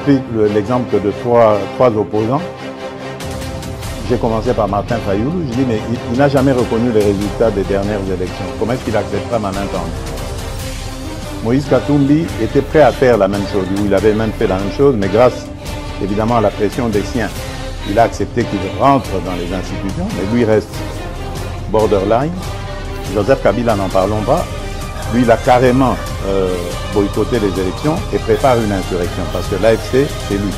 pris l'exemple de trois opposants. J'ai commencé par Martin Fayoulou. Je dis, mais il n'a jamais reconnu les résultats des dernières élections. Comment est-ce qu'il acceptera ma main tendue? Moïse Katumbi était prêt à faire la même chose. Il avait même fait la même chose, mais grâce évidemment à la pression des siens, il a accepté qu'il rentre dans les institutions, mais lui reste borderline. Joseph Kabila, n'en parlons pas. Lui, il a carrément boycotté les élections et prépare une insurrection parce que l'AFC, c'est lui.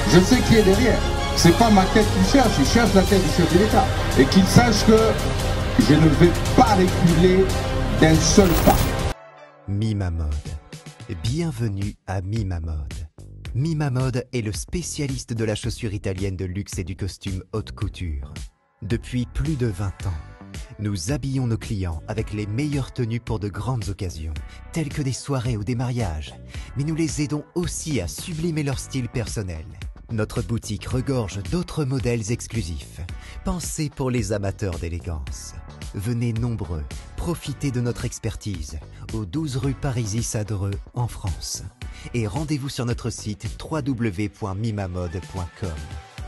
Je sais qui est derrière. C'est pas ma tête qu'il cherche, il cherche la tête du chef de l'État. Et qu'il sache que je ne vais pas reculer d'un seul pas. Mima Mode. Bienvenue à Mima Mode. Mima Mode est le spécialiste de la chaussure italienne de luxe et du costume haute couture. Depuis plus de 20 ans, nous habillons nos clients avec les meilleures tenues pour de grandes occasions, telles que des soirées ou des mariages, mais nous les aidons aussi à sublimer leur style personnel. Notre boutique regorge d'autres modèles exclusifs, pensés pour les amateurs d'élégance. Venez nombreux, profitez de notre expertise au 12 rue Parisis-Sadreux en France. Et rendez-vous sur notre site www.mimamode.com.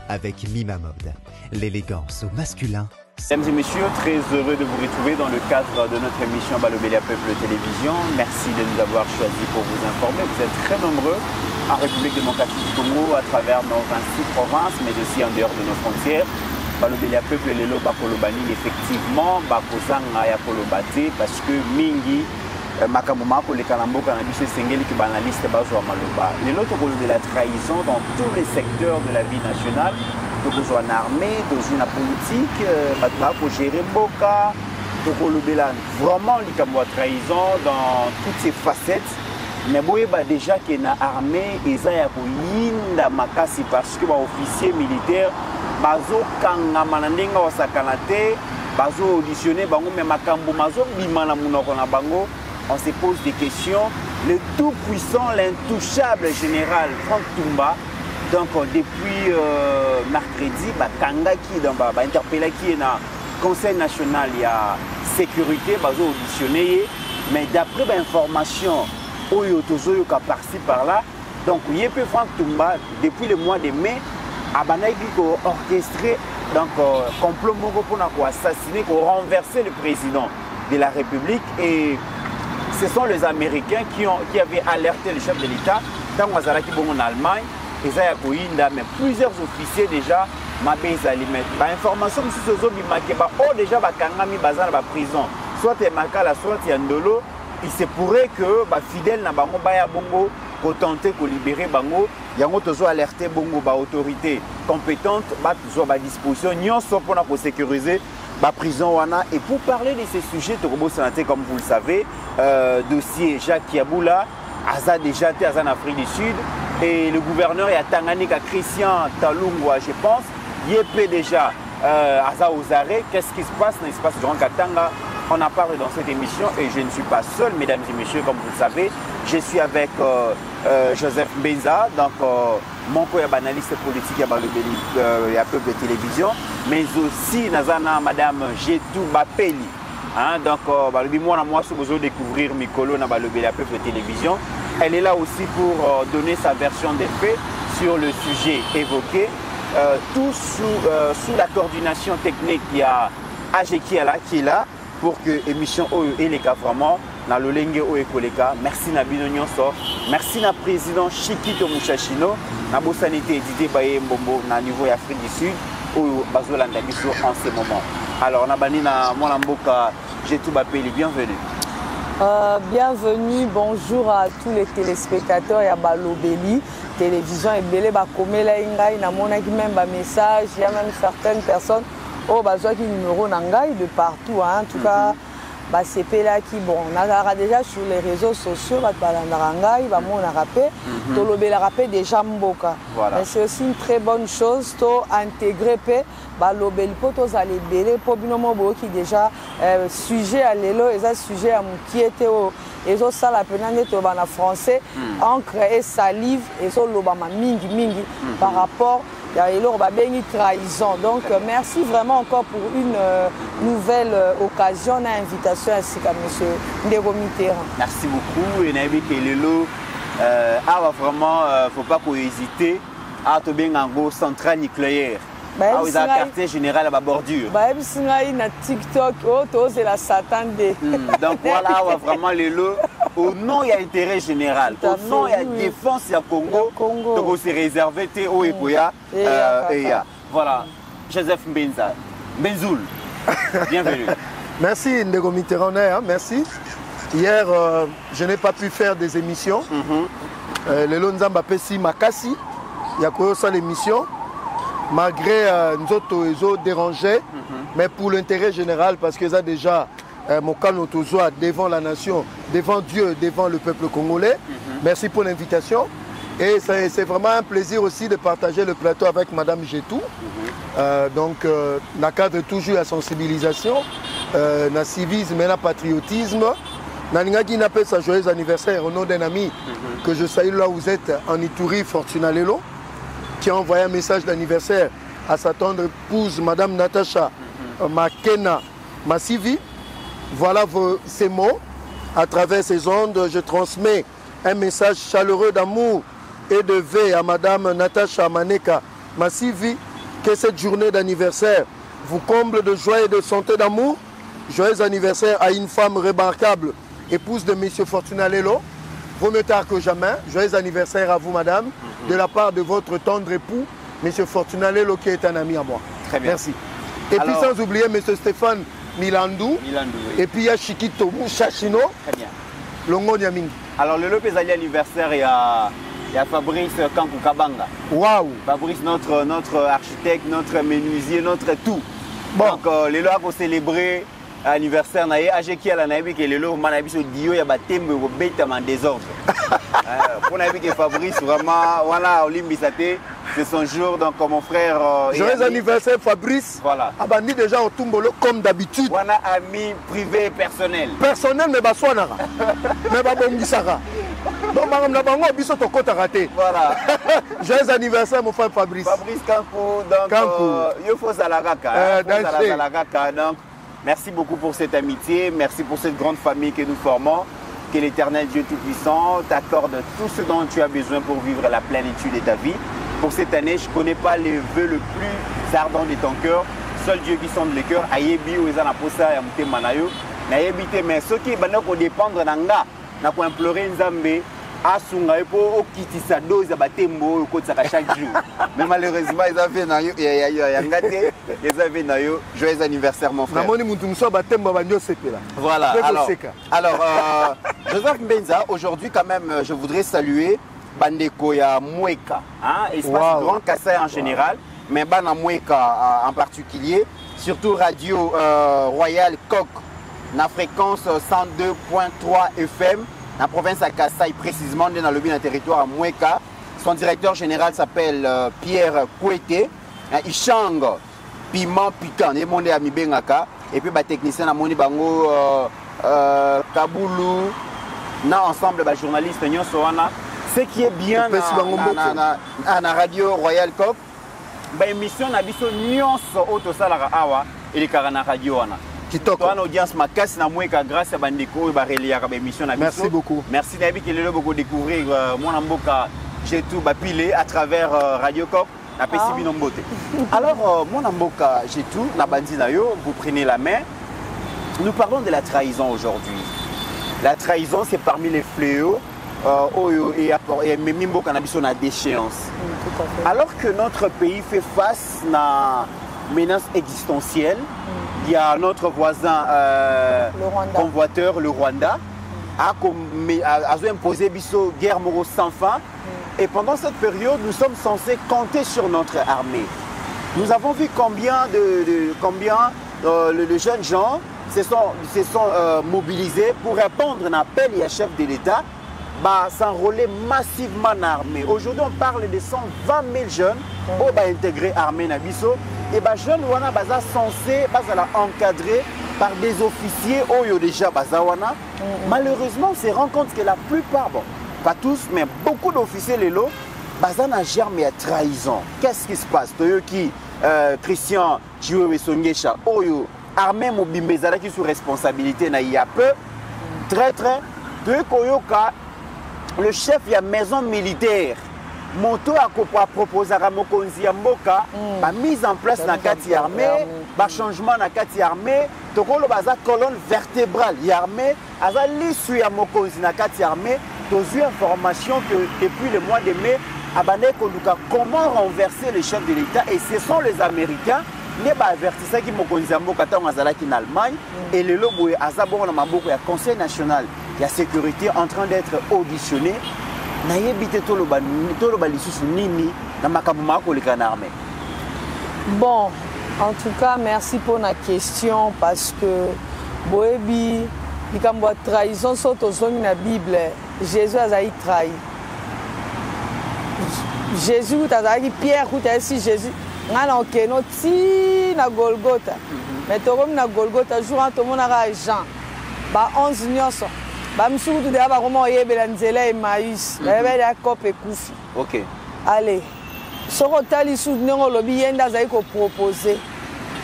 Avec Mima Mode, l'élégance au masculin. Mesdames et messieurs, très heureux de vous retrouver dans le cadre de notre émission Balobelia Peuple Télévision. Merci de nous avoir choisis pour vous informer. Vous êtes très nombreux en République démocratique du Congo, à travers nos 26 provinces, mais aussi en dehors de nos frontières. Balobelia Peuple Lelo Bakolobani, effectivement, Bakozanga ya Kolobate, parce que Mingi, Makamumako, les Kalambo, Kanabishe Sengeli, qui banaliste Bazo Maloba. Lelo Tokolo de la trahison dans tous les secteurs de la vie nationale. Donc, en armée, dans une politique, pour gérer Boka, vraiment les trahison dans toutes ses facettes. Mais déjà qu'il y a armée, ils ont makasi parce que les officiers militaires, bazo kanga manandenga wasakanate, bazo auditionné bango mais makambo mazo bimana munoko na bango. On se pose des questions. Le tout puissant, l'intouchable général Franck Toumba. Donc depuis mercredi, Kanga qui est interpellé qui est dans le Conseil national, il y a sécurité, auditionné. Mais d'après l'information, il y a par-ci par-là. Donc il y a Franck Toumba, depuis le mois de mai, a orchestré un complot pour assassiner, pour renverser le président de la République. Et ce sont les Américains qui avaient alerté le chef de l'État dans en Allemagne. Mais plusieurs officiers déjà m'avaient alimenté. L'information que déjà la prison. Soit il y a soit il y a Ndolo. Il se pourrait que fidèle na bango baya bongo pour tenter de libérer bango. Il y a toujours alerté bongo autorité compétente toujours à disposition. Nous sommes pour sécuriser la prison wana. Et pour parler de ces sujets comme vous le savez, dossier Jacques Kiaboula, Aza déjà été en Afrique du Sud. Et le gouverneur est à Tanganyika, Christian Talungwa, je pense. Il est déjà à Ozare. Qu'est-ce qui se passe dans l'espace Grand Katanga? On en parle dans cette émission et je ne suis pas seul, mesdames et messieurs, comme vous le savez. Je suis avec Joseph Benza, donc mon co-analyste politique à Peuple Télévision, mais aussi Nazana, madame Jetou Bapeli. Donc, moi, je vais découvrir Mikolo à Peuple Télévision. Elle est là aussi pour donner sa version des faits sur le sujet évoqué, tout sous la coordination technique. Il y a AG qui est là pour que l'émission et les cas vraiment dans le Lenge Oekoleka. Merci Nabino Nyonso, merci na président Chikito Mouchachino, na Bosanité Didier Baye Mbombo na niveau Afrique du Sud où Bazolanda Biso en ce moment. Alors, Nabani na Mwanamboka Jetou Bapeli, bienvenue. Bienvenue, bonjour à tous les téléspectateurs et à Balobeli Télévision et Belé Bakomela Ingai, na monaki même un message, il y a même certaines personnes qui ont numéro Nangai de partout, en tout cas. C'est là qui bon, on a déjà sur les réseaux sociaux, déjà Mboka. Mais c'est aussi une très bonne chose d'intégrer qui déjà sujet à l'élo et sujet à qui était et ça la peine français encre et salive et ça l'obama mingi par rapport à une trahison. Donc merci vraiment encore pour une nouvelle occasion, une invitation ainsi qu'à M. Ndego Mitterrand. Merci beaucoup. Et Naïbi Kelelo, vraiment, faut pas qu'on hésite à te bien en centrale nucléaire. Ah, vous avez un quartier général à ma bordure. Na TikTok, c'est la Satan de. Donc voilà, vraiment les lots. Au nom, il y a intérêt général. Au nom, il y a défense, il y a Congo. Donc c'est réservé au Ekoya. Voilà, Joseph Mbenza. Benzoul, bienvenue. Merci Ndego Mitterrand, merci. Hier, je n'ai pas pu faire des émissions. Le Lonzamba Pessi Makasi, il y a quoi ça l'émission. Malgré nous autres dérangés, mais pour l'intérêt général, parce que ça déjà, mon canot devant la nation, devant Dieu, devant le peuple congolais. Merci pour l'invitation. Et c'est vraiment un plaisir aussi de partager le plateau avec Madame Jetou. Donc, dans le cadre toujours la sensibilisation, le civisme et le patriotisme. Naningaki n'a pas sa joyeux anniversaire au nom d'un ami que je salue là où vous êtes, en Ituri, Fortuna Lelo, qui a envoyé un message d'anniversaire à sa tendre épouse, Madame Natacha Makena Massivi. Voilà ces mots. À travers ces ondes, je transmets un message chaleureux d'amour et de veille à Madame Natacha Maneka Massivi. Que cette journée d'anniversaire vous comble de joie et de santé d'amour. Joyeux anniversaire à une femme remarquable, épouse de Monsieur Fortuna Lelo. Vaut mieux tard que jamais. Joyeux anniversaire à vous, madame, de la part de votre tendre époux, M. Fortuna Lelo, qui est un ami à moi. Très bien. Merci. Et puis sans oublier M. Stéphane Milandou. Oui. Et puis il y a Chiquito Mouchachino. Très bien. Longo Niaming. Alors le Lopez Ali anniversaire, il y a Fabrice Kankou Kabanga. Waouh. Fabrice, notre architecte, notre menuisier, notre tout. Bon. Donc les lois pour célébrer anniversaire naïe ajeki ala naïbi que le lot manabi so dio ya batembe bo beta en désordre. Pour naïbi que Fabrice vraiment voilà olimbisate c'est son jour donc mon frère joyeux anniversaire Fabrice. Voilà. Abandi déjà au Tumbolo comme d'habitude. Voilà ami privé personnel. Personnel mais baswanara. Mais babongisaka. Donc madame na bango biso to kota raté. Voilà. Joyeux anniversaire mon frère Fabrice. Fabrice Kankou donc yo faut salagaka. Donc merci beaucoup pour cette amitié, merci pour cette grande famille que nous formons. Que l'Éternel Dieu Tout-Puissant t'accorde tout ce dont tu as besoin pour vivre la plénitude de ta vie. Pour cette année, je ne connais pas les vœux le plus ardent de ton cœur. Seul Dieu qui sonde les cœurs. Ayebi ou ezana posa yamute manayo. Nayebite mais ce qui va nous dépendre nanga, n'a pas implorer Nzambe. Asunga epo okitisa dose ya batembo okotsaka chaque jour. Mais malheureusement ils avaient na yo yangate, ils avaient na yo joyeux anniversaire mon frère. Namoni mutu muso batembo banyo sepela. Voilà. Alors Joseph Mbenza, aujourd'hui quand même je voudrais saluer Bandeko ya Mweka, hein, espace Grand Kassai en général, mais Bana Mweka en particulier, surtout Radio Royal Coq, na fréquence 102.3 FM. La province à Kassai, précisément, dans le bien territoire à Mweka. Son directeur général s'appelle Pierre Kouete. Il chante piment piquant. Il est à Mibengaka. Et puis, le technicien a moni bango Kaboulou. Na ensemble, les journalistes, ce qui est bien à la radio Royal Coq, l'émission n'a pas de auto salara awa et les carana radio. Toi, audience makasi na mweka grâce à Bandeko et Barelia émission na. Merci beaucoup. Merci David qui est là pour découvrir mon amboka Jetou Bapilé à travers Radio Cop na Pesibi Nombote. Alors mon amboka Jetou na bandi na yo, vous prenez la main. Nous parlons de la trahison aujourd'hui. La trahison c'est parmi les fléaux et Mimbo Canabiso na déchéance. Alors que notre pays fait face à menace existentielle. Il y a notre voisin convoiteur, le Rwanda, a imposé une guerre morose sans fin. Et pendant cette période, nous sommes censés compter sur notre armée. Nous avons vu combien de jeunes gens se sont mobilisés pour répondre à un appel et à chef de l'État, s'enrôler massivement dans l'armée. Aujourd'hui, on parle de 120 000 jeunes qui ont intégré l'armée Nabiso. Et les jeunes sont censés encadrés par des officiers qui ont déjà bazawana. Malheureusement, on se rend compte que la plupart, bon, pas tous, mais beaucoup d'officiers lélo, bazana germe à trahison. Qu'est-ce qui se passe? Christian Chiwewe Songesha, Oyo, armée Mobimbezala qui sous responsabilité na y a peu, très, de Koyoka, le chef de la maison militaire moto a proposé à Mokonzi Mboka la mise en place dans la kati armée, le changement dans la kati armée, tokolo baza colonne vertébrale armée, aza l'issue à Mokonzi dans la kati armée, tu as information que depuis le mois de mai, abane koluka comment renverser le chef de l'État et ce sont les Américains qui ont avertissé que Mokonzi Mboka est en Allemagne et le lobo azabon na maboko ya Conseil national de la sécurité en train d'être auditionné. Bon, en tout cas, merci pour la question parce que Boebi, il y a une trahison sur la Bible. Jésus a trahi. Jésus a dit Pierre, si Jésus a dit na Golgotha. Mais tu as na Golgotha, jour en tout le monde a Jean. 11 nyonso. Bamsukutu de aba comment yebela nzela e maïs la kope ekufi. OK. Allez. Soko tali sou nengo lobi yenda zai ko proposer.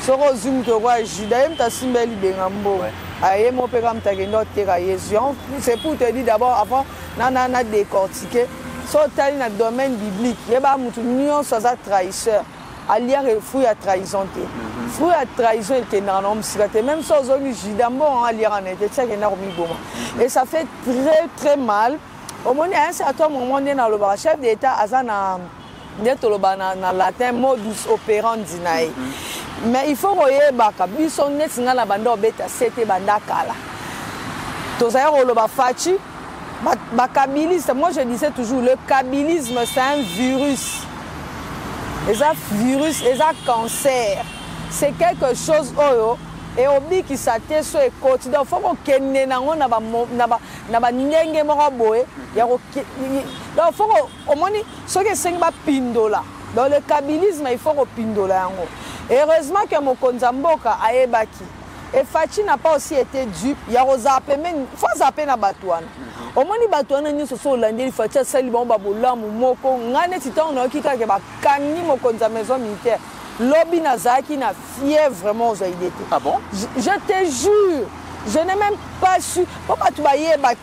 Soko zum to roi Juda yem ta simbeli bengambo. Aye mo pe kam ta kendo tera Yesu. C'est pour te dire d'abord avant na décortiquer. So tali na domaine biblique, yeba mutu nyonso za trahisseur. Allier fouille à trahison. Fouille à trahison était dans l'homme, même si on a Judambo en lire en été, c'est énorme. Et ça fait très très mal. Au moment un certain moment, dans le chef d'État, Azana, dans latin, modus operandi. Mais il faut voir que ils sont nés dans la bande bêta, c'était banda kala. Tous les gens le fachi, moi je disais toujours, le kabylisme c'est un virus. Les virus, les cancer, c'est quelque chose et obi qui s'attend sur les côtés. Donc, il faut qu'on kenne nango na ba ndenge moko boye. Donc, il faut qu'on moni ce que c'est ba pindola. Dans le kabylisme, il faut qu'on pindola yango. Heureusement que Mokonzi Mboka a ebaki. Et Fachi n'a pas aussi été dupe. Il y a zappé même, faut zapper na batouane. Au moins, les batouanes ne sont pas hollandais, il faut que ça libère baboula moko. Ngane titan on a qui ka kani Mokonzi maison militaire. Lobby Nazaki n'a fier vraiment aux idées. Ah bon? Je te jure, je n'ai même pas su. Pourquoi tu vas y baki?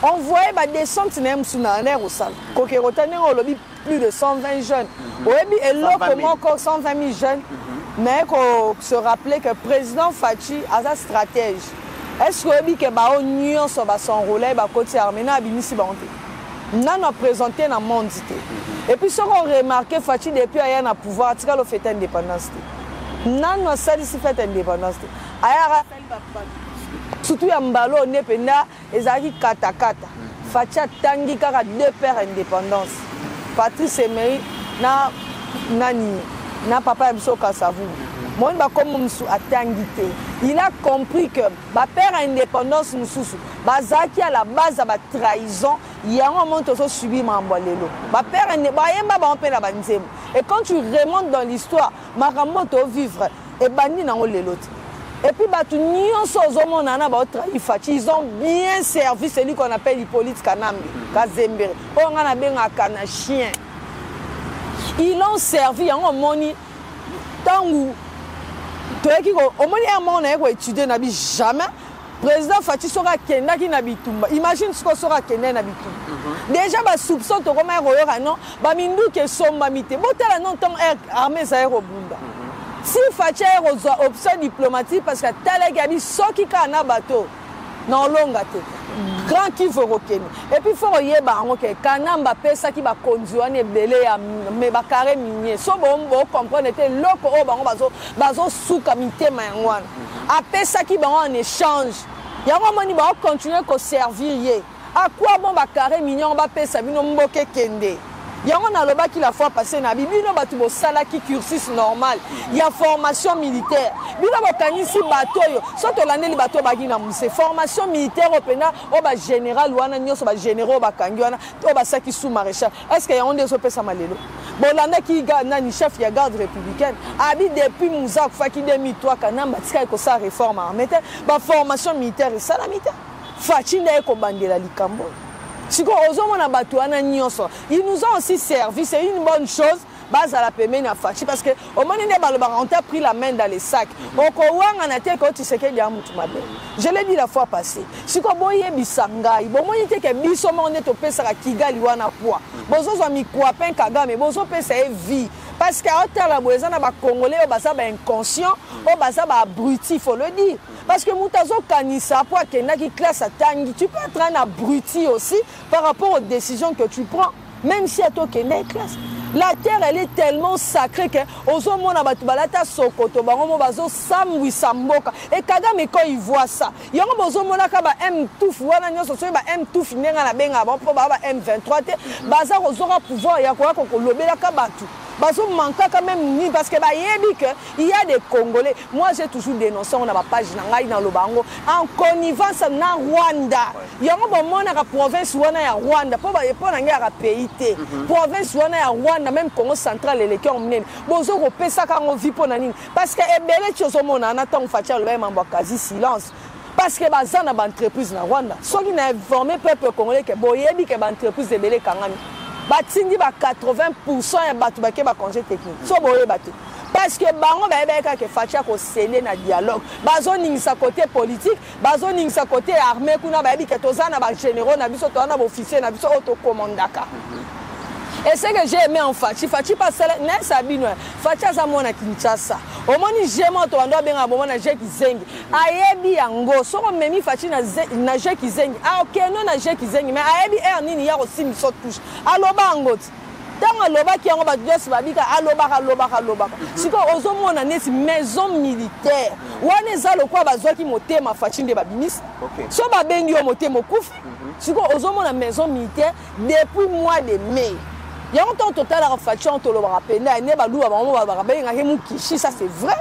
On voyait des centaines sous la nerf au sol. Kokerotane au lobby plus de 120 jeunes. Oui, et l'autre encore 120 000 jeunes. Mais il faut se rappeler que le président Fachi a sa stratégie. Est-ce que l'Union va s'enrôler à côté arménien à Binisi Banté? Nous avons présenté dans le monde. Et puis, ce qu'on remarque, Fachi, depuis qu'il y a un pouvoir, c'est qu'il a fait l'indépendance. Nous avons fait l'indépendance. Surtout, il y a un ballon, il y a un kata-kata. Fachi a tangi kaka 2 pères indépendance. Patrice Emery, na papa Mso Kassavou. Moi, il a compris que ma père indépendance bazaki à la base de la trahison, il y a un moment où il subi mambolelo. Ma père indépendance. Et quand tu remontes dans l'histoire, ma ramoto vivre et bandi na lelo. Et puis ils ont bien servi celui qu'on appelle Hippolyte Kanambe, Kazembere. On a un chien. Ils l'ont servi en moni tant où au moins on a étudié n'habite jamais. Président Fachi sera Kenda qui n'habite pas. Imagine ce qu'on sera Kenda n'habite pas. Déjà bah soupçon to comme un royaume non, bah mindu que somba mité. Bon tel non tant armée ça au bunda. Si Fachi a une option diplomatique parce que tel gabi soki kana bateau non longa te. Grand qui veut reconnaître. Et puis il faut y que Kanamba pesa qui va conduire ne belé mais ba carré minier. So bon comprendre était loko o bango bazo sous kamité mangwana. A pesa qui ba en échange. Ya moni ba continuer ko servir yé. À quoi bon ba carré minier on ba pesa bino mboke kende. Il y a un qui la fois passé na bibi no batu bo sala qui cursus normal. Il y a formation militaire. Bino bo kanisi bateau yo. Soto l'année li bateau bagi na muse formation militaire au pena o ba général wana nyoso ba généraux ba kangi wana o ba saki sous maréchal. Est-ce qu'il y a on des opé ça malelo? Bon l'année qui na ni chef ya garde républicaine. Abi depuis Moussa Faki 2003 kanamba tika ko sa réforme armée. Ba formation militaire et ça la militaire. Fachi na ko bandela likambo. Si on a battu ils nous ont aussi servi, c'est une bonne chose. Base à la paiement à Fachi parce que au moment où on t'a pris la main dans les sacs. Je l'ai dit la fois passée. Si on boye bisanga, bon moi était que bisoma on est au pesa à Kigali wana poa. Bozo zo mi kuapen Kagame, bozo pesa vie parce que à la boeza na ba congolais au basa ba inconscient, au basa ba abruti, faut le dire. Parce que mutazo kanisa poa kena qui classe à tangi, tu peux être un abruti aussi par rapport aux décisions que tu prends même si à toi kena classe. La terre, elle est tellement sacrée que aux hommes on a battu balata sokoto, baromo bazo samwi samboka. Et Kagame quand il voit ça, il y a un besoin on a kaba M2 wana nyoso so ba M2 nenga na benga ba M23 te baza ozora pouvoir ya kwa ko lobela kabatu. Bazo manka quand même ni parce que ba yebi que il y a des Congolais. Moi j'ai toujours dénoncé on a ma page na ngai na lobango en connivence na Rwanda. Il y a un moment na province wana ya Rwanda po ba na ngai ya pays te. Province wana ya Rwanda même Congo central les qui ont mené. Bozo ko pesa ka on vit pona nini parce que ebele tiozo mona na tant fatia le même en quasi silence. Parce que baza na ba entreprise na Rwanda. Soki na informer peuple congolais que boyebi que ba entreprise ebele kangami. Batindi ba 80% ya batu ba ke ba congé technique. So boye batu. Parce que bango ba ebeka ke fatia ko sceller na dialogue. Bazo ningisa côté politique, bazo ningisa côté armée kuna ba ebi ke tozana ba généraux na biso to na ba officier na biso auto commandaka. Et ce que j'ai aimé en Fachi, Fachi passe n'est sabino. Fachi a mon à Kinshasa. Au moment où j'ai mon tour, on doit bien à moment na Jeki Zengi. Ayebi ango, so on memi Fachi na Jeki Zengi. Ah ok non na Jeki Zengi, mais ayebi ernini ya aussi mi saute touche. Aloba ango. Dans aloba qui ango ba Dieu babika aloba. Si ko ozo mon na nesi maison militaire. Wane za lokwa bazwa ki motema Fachi nde babimis. So ba bengi yo motema kufi. Si ko ozo mon na maison militaire depuis mois de mai. Il y a un temps total à Fachi, on te le rappelle. Il y a un ça c'est vrai.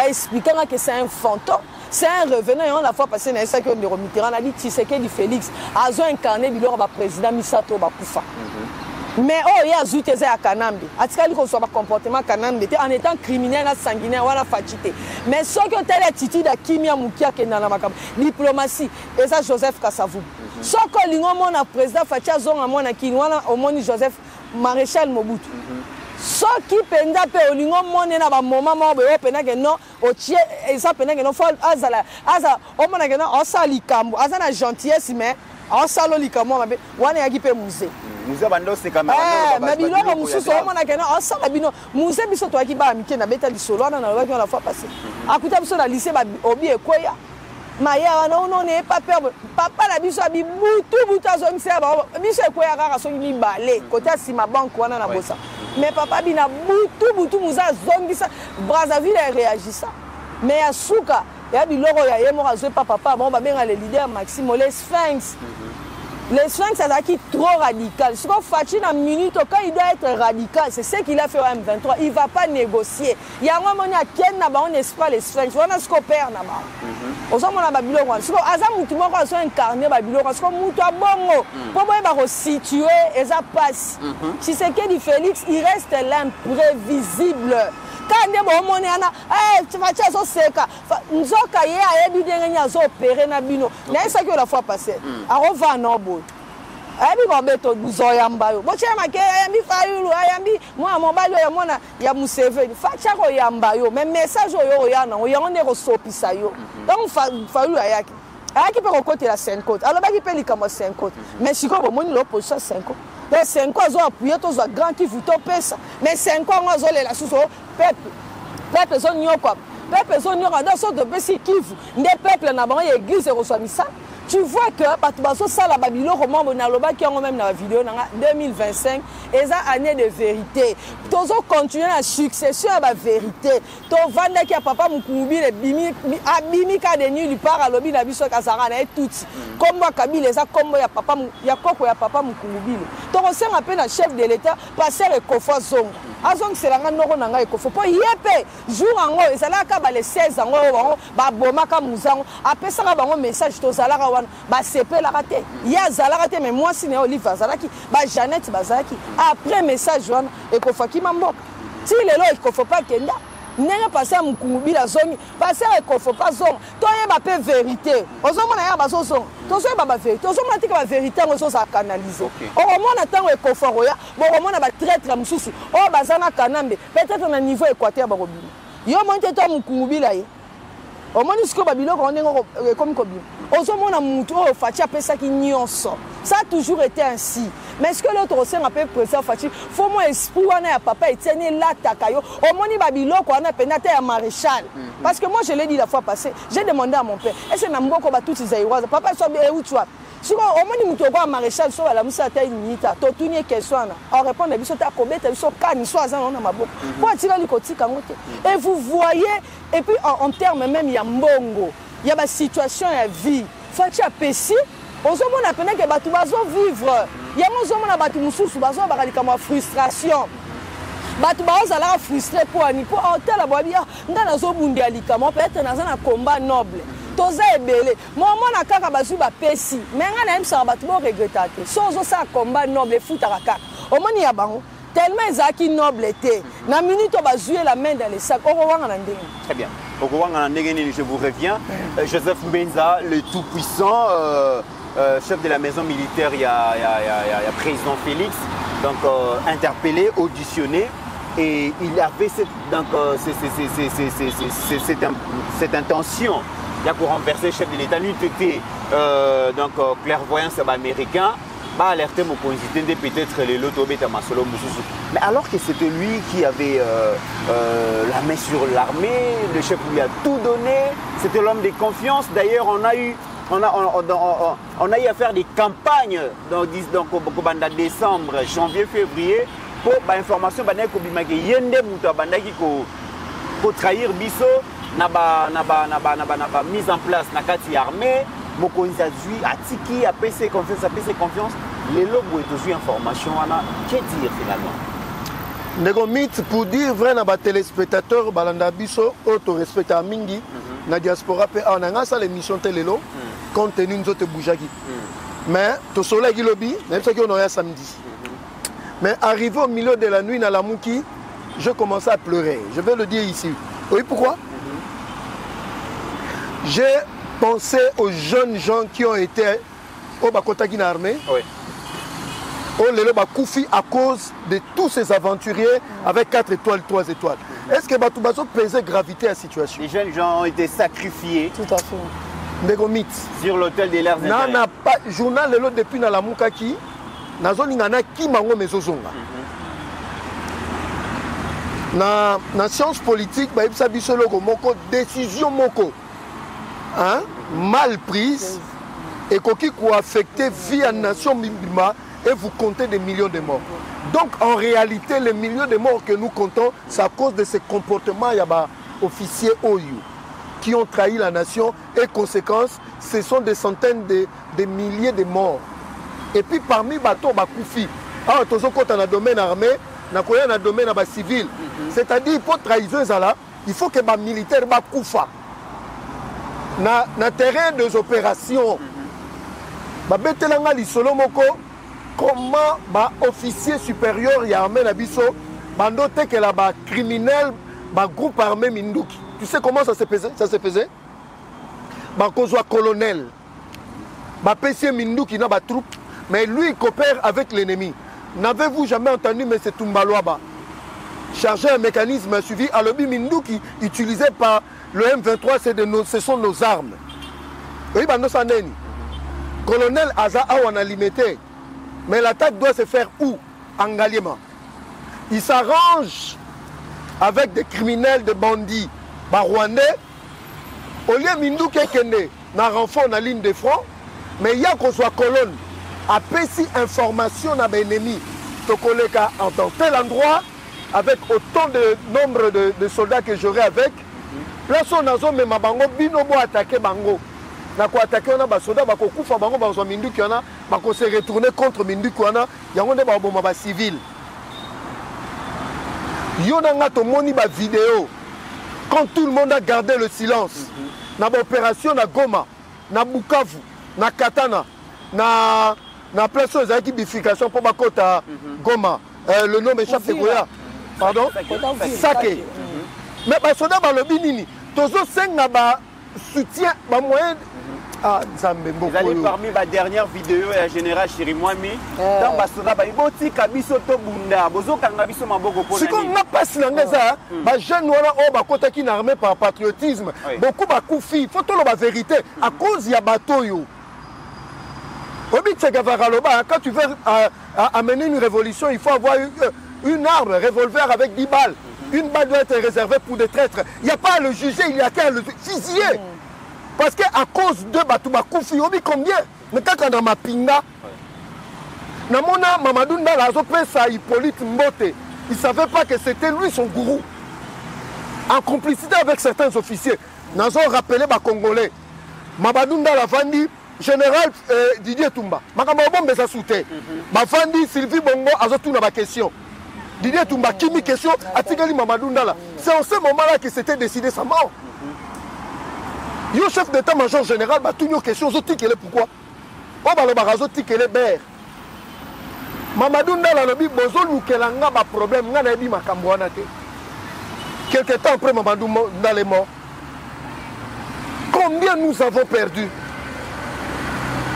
Expliquant que c'est un fantôme. C'est un revenant. Et on a fois passé dans les sacs de Mitterrand, on a dit Tshisekedi Félix. A incarné le président Misato Bakoufa. Mais oh, il y a Zouté à Kanambi. Atikali qu'on soit comportement Kanambi en étant criminel, sanguinaire, on a fatigué. Mais ce que tu as la titi de Kimia Moukia qui est dans la diplomatie, et ça Joseph Kassavou. Ce que l'ingomon a président Fatia Zon à mon akinoana au moni Joseph Maréchal Mobutu. Ce qui penda pe olingo mon na ba moment mo be opena que non o tie et ça pena que non faut azala o mona que non o sali kambo azana gentillesse mais o salo likambo mabe wana yaki pe musée. Musée bando c'est quand même mais biloko mususu o mona que non o sala bino musée biso to yaki ba mike na beta lisolo na lobaki la fois passée. Akuta biso na lycée ba obi ekoya. Maya non n'est pas peur papa la biso abi butu azong se ba biso ekoya kaka so ni balé côté sima banque wana na bossa. Mais papa bina butu muza zongisa Brazzaville a réagi ça. Mais à Souka, il y a biloko ya yemo azwe papa bon ba benga le leader Maxime les Sphinx. Les Sphinx ça qui trop radical. Ce qu'on fait dans minute quand il doit être radical, c'est ce qu'il a fait au M23, il va pas négocier. Il y a un moment il y a ken na ba on espère les Sphinx, on a ce qu'on perd na ba. Ozamo na ba biloko ce qu'on aza mutu moko azo incarner ba biloko ce qu'on mutu abongo. Pour moi ba situer et ça passe. Si c'est que du Félix, il reste l'imprévisible. Quand on a tu vas dire c'est ça nzoka ye ayebi ndenge nyazo opérer na bino na ça que la fois passée on va nobo ayebi ba beto buzoyamba yo boche make ayambi fayulu ayambi moi mobali ya mona ya Museveni facha ko yamba yo mais message yo yana o yonde ko sopisa yo donc fayulu ayaki ayaki pe ko côté la 5 côte alors ba ki pe likamo 5 côte mais siko bo moni l'opposition 5 côte. Les 5 ans, ils ont appuyé tous les grands qui vous topent ça. Mais 5 ans, ils ont les sous peuple. Peuple, ils ont quoi? Peuple, ils ont dans sorte de petit qui vous. Les peuples, n'a pas l'église et reçoit ça. Tu vois que ça la Babylone roman monaloba qui ont même dans la vidéo dans 2025 et ça année de vérité. Tous ont continué la succession à la vérité. Ton vanda qui a papa mukubi le bimi ka de nuit part à lobby na biso kasara na tout. Comme moi Kabila ça comme ya papa ya koko ya papa mukubi. Ton on sent appel à chef de l'état passer le kofo zong. Azong c'est la ngano na ngai kofo po yepe jour ango ezala ka ba les 16 ango ba boma ka muzango apesa ka bango message to zala ba sepe la raté ya zala raté mais moi si ne Olive zalaki ba Jeannette bazaki après message wana ekofaki mamboka ti lelo ekofo pas kenda ndenge passer mukungubila zongi passer ekofo pas zonga toyeba pe vérité ozomona ya bazozonga tozoyeba ba vérité ozomona tika ba vérité ngo sosa canaliser okomona tango ekofo roya bokomona ba traître mususu o bazana kanambe peut-être na niveau équateur bakobima yo monte to mukungubila ye omoni siko babiloko ndenge comme kobima ozomona mutu o Fachi apesaki nyonso ça a toujours été ainsi. Mais est-ce que l'autre aussi a peu président Fachi faut moi esprit wana ya papa etienne la takayo au moni babiloko wana penate ya maréchal parce que moi je l'ai dit la fois passée j'ai demandé à mon père est-ce que na mboko ba tout zaïroise papa so be où tu vois si au moni mutu ko maréchal so la musa ta minita to tunie question na on répond biso ta kobeta biso kani so azana na maboko pour atira likotika ngote et vous voyez et puis en termes même ya mbongo ya ba situation ya vie Fachi apesi ozomona pena ke batu bazo vivre yango ozomona batu mususu bazo bakalika ma frustration batu bazala frustré pour ani pour hôtel abobia ngana zo bundi alika mo peut-être na zana combat noble toza ebele momona kaka bazu ba pesi mais ngana imsa batu bo regretter so zo sa combat noble futa kaka omoni ya bango tellement ezaki noble té na minute bazuer la main dans les sacs okowanga na ndenge. Très bien. Okowanga na ndenge je vous reviens Joseph Mbenza le tout puissant chef de la maison militaire, il y a président Félix, donc interpellé, auditionné, et il avait cette intention de renverser le chef de l'État. Lui était donc clairvoyant, c'est américain, bah alerté mon président de peut-être les lots masolo. Mais alors que c'était lui qui avait la main sur l'armée, le chef lui a tout donné, c'était l'homme de confiance. D'ailleurs, on a eu à faire des campagnes donc décembre, janvier, février pour l'information pour trahir biso na mise en place na kati armée mokonzi azui atiki a PC confiance les lobos et toujours information wana que dire finalement nego mythe pour dire vrai na ba téléspectateurs balanda biso auto respecta mingi na diaspora pe on a ça l'émission télélo compte tenu nous autres boujaki mais to soleil qui lobby même ça qu'on a samedi mais arrivé au milieu de la nuit dans la Mouki je commençais à pleurer je vais le dire ici oui pourquoi j'ai pensé aux jeunes gens qui ont été au Bakotaki na armée oui au Lelo Bakoufi à cause de tous ces aventuriers avec 4 étoiles 3 étoiles est-ce que Batoubazo pesait gravité à la situation? Les jeunes gens ont été sacrifiés tout à fait sur l'hôtel des leurs intérêts. N'a pas journal lelo depuis na la Mukaki nazoni ngana ki mango mezozonga na science politique ba ibsa biso loko moko décision moko hein mal prise et qui peut affecter vie à nation mibima et vous comptez des millions de morts. Donc en réalité les millions de morts que nous comptons c'est à cause de ces comportements yaba officiers OU qui ont trahi la nation et conséquence, ce sont des centaines de milliers de morts. Et puis parmi les bateaux, Bakoufi, alors tous ceux qui sont dans le domaine armé, dans le domaine civil, c'est-à-dire pour trahison, il faut que les militaires Bakoufa, dans le terrain des opérations, comment les officiers supérieurs y armé na biso, bandote que les criminels, les groupes armés Minduki. Tu sais comment ça se faisait? Bakozwa colonel. Bapessier Mindou qui n'a pas de troupes, mais lui il coopère avec l'ennemi. N'avez-vous jamais entendu M. Tumbaloaba charger un mécanisme suivi à l'objet Mindou qui utilisé par le M23, ce sont nos armes. Oui, colonel Aza on a limité. Mais l'attaque doit se faire où? En Galiema. Il s'arrange avec des criminels, des bandits. Rwandais, au lieu Mindou Kekene, na renfort na ligne de front, mais il y a qu'on soit colonne, a péci information à l'ennemi, Tokoleka en tel endroit, avec autant de nombre de soldats que j'aurai avec, là son nazo mais ma bango binobo attaquer bango, na ko attaquer on a ba soldats ba ko kufa bango ba so Mindou ki on a ba ko se retourner contre Mindou ki on a yango ne ba bomba ba civil. Yo na nga to moni ba vidéo. Quand tout le monde a gardé le silence, dans l'opération na Goma, na Bukavu, na Katana, na place de bifurcation pour Bakota Goma, le nom échappe de Goya, pardon, Sake. Mais basoda balobi nini tozo senga ba soutien ba moyen ah nzambe mboko. Vous allez parmi ma dernière vidéo ya général Chirimwami dans basoda ba iboti kabiso to bunda bozo kanga biso maboko pona. Siko nga pasi na ngeza ba jeune wana o ba kota ki na armée par patriotisme beaucoup ba koufi faut to la vérité à cause ya bato yo. Quand tu veux amener une révolution, il faut avoir une arme, un revolver avec 10 balles. Une balle doit être réservée pour des traîtres. Il n'y a pas à le juger, il y a qu'à le fusiller. Parce qu'à cause de Batouba Koufi, on dit combien? Mais quand on a ma pinga, Namona Mamadou Ndala Zopesa Hippolyte Mbote, il ne savait pas que c'était lui son gourou. En complicité avec certains officiers, nous avons rappelé les Congolais. Mamadou Ndala Vandi, général Didier Toumba, Makamabombe ça soutient. Bafandi Sylvie Bongo a tout dans ma question. Didier Toumba, qui mis question à Tigali Mamadou Ndala. C'est en ce moment-là que c'était décidé sa mort. Yo chef d'état-major général, bah tout nos questions, zo tikele pourquoi? Oh bah le barazo tikele ber. Mamadou Ndala lobi bozo lukelanga ba problème nga na bi makambo wana te. Quelque temps après Mamadou Ndala est mort. Combien nous avons perdu?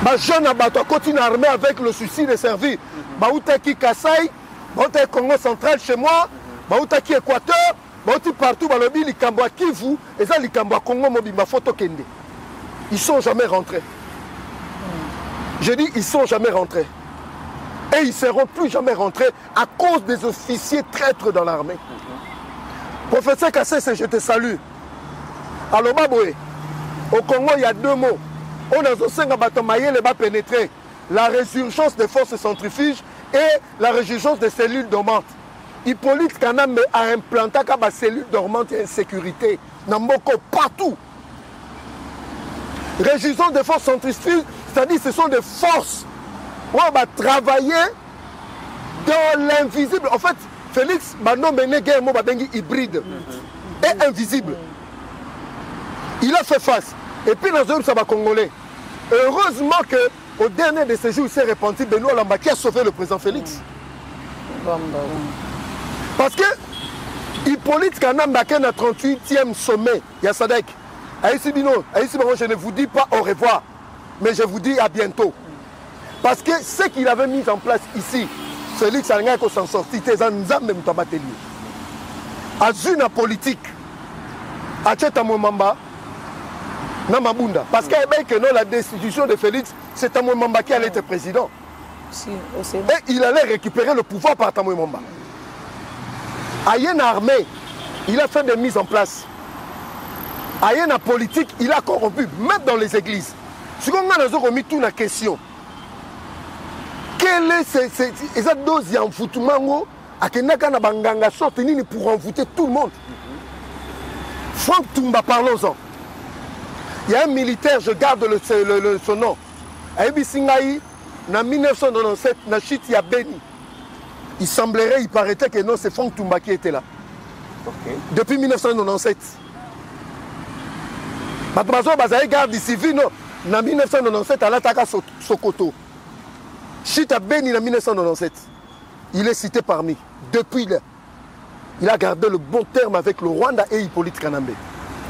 Les jeunes abattoirs continuent à armer avec le souci de servir. Baoutaki Kassai, Baoutaki Congo central chez moi, Baoutaki Équateur, Baoutaki partout, Balobi, Likambwa Kivu, et ça Likambwa Congo Mobimba Photo Kende. Ils ne sont jamais rentrés. Je dis, ils ne sont jamais rentrés. Et ils ne seront plus jamais rentrés à cause des officiers traîtres dans l'armée. Professeur Kassai, je te salue. Alors, Baboé, au Congo, il y a 2 mots. On a pénétrer la résurgence des forces centrifuges et la résurgence des cellules dormantes. Hippolyte Kanambe a implanté des cellules dormantes et insécurité. Namboko partout. Résurgence des forces centrifuges, c'est-à-dire que ce sont des forces où on va travailler dans l'invisible. En fait, Félix Bano Menegé est hybride et invisible. Il a fait face. Et puis dans un sabbat congolais. Heureusement qu'au dernier de ces jours, il s'est repenti Benoît Lamba qui a sauvé le président Félix. Parce que Hippolyte Kanamba a 38e sommet, il y a Sadek. Je ne vous dis pas au revoir, mais je vous dis à bientôt. Parce que ce qu'il avait mis en place ici, Félix Alingako s'en sortit, c'est un Nzambe Mutabateli. À une politique, à Tchetamouemamba, Namabunda. Parce que la destitution de Félix, c'est Tamoué Mamba qui allait être président. Et il allait récupérer le pouvoir par Tamoué Mamba. À Yéna armée, il a fait des mises en place. À Yéna politique, il a corrompu, même dans les églises. Ce qu'on a remis toute la question. Quelle est cette dose d'envoûtement à Kenaka Banganga sorti pour envoûter tout le monde? Franck Toumba, parlons-en. Il y a un militaire, je garde son nom. Aïbi Singaï, en 1997, Nachit Yabeni. Il semblerait, il paraîtait que non, c'est Franck Toumba qui était là. Depuis 1997. Matomazo Bazaï garde civil, non. En 1997, à l'Ataka Sokoto. Chita Beni en 1997. Il est cité parmi. Depuis là, il a gardé le bon terme avec le Rwanda et Hippolyte Kanambe.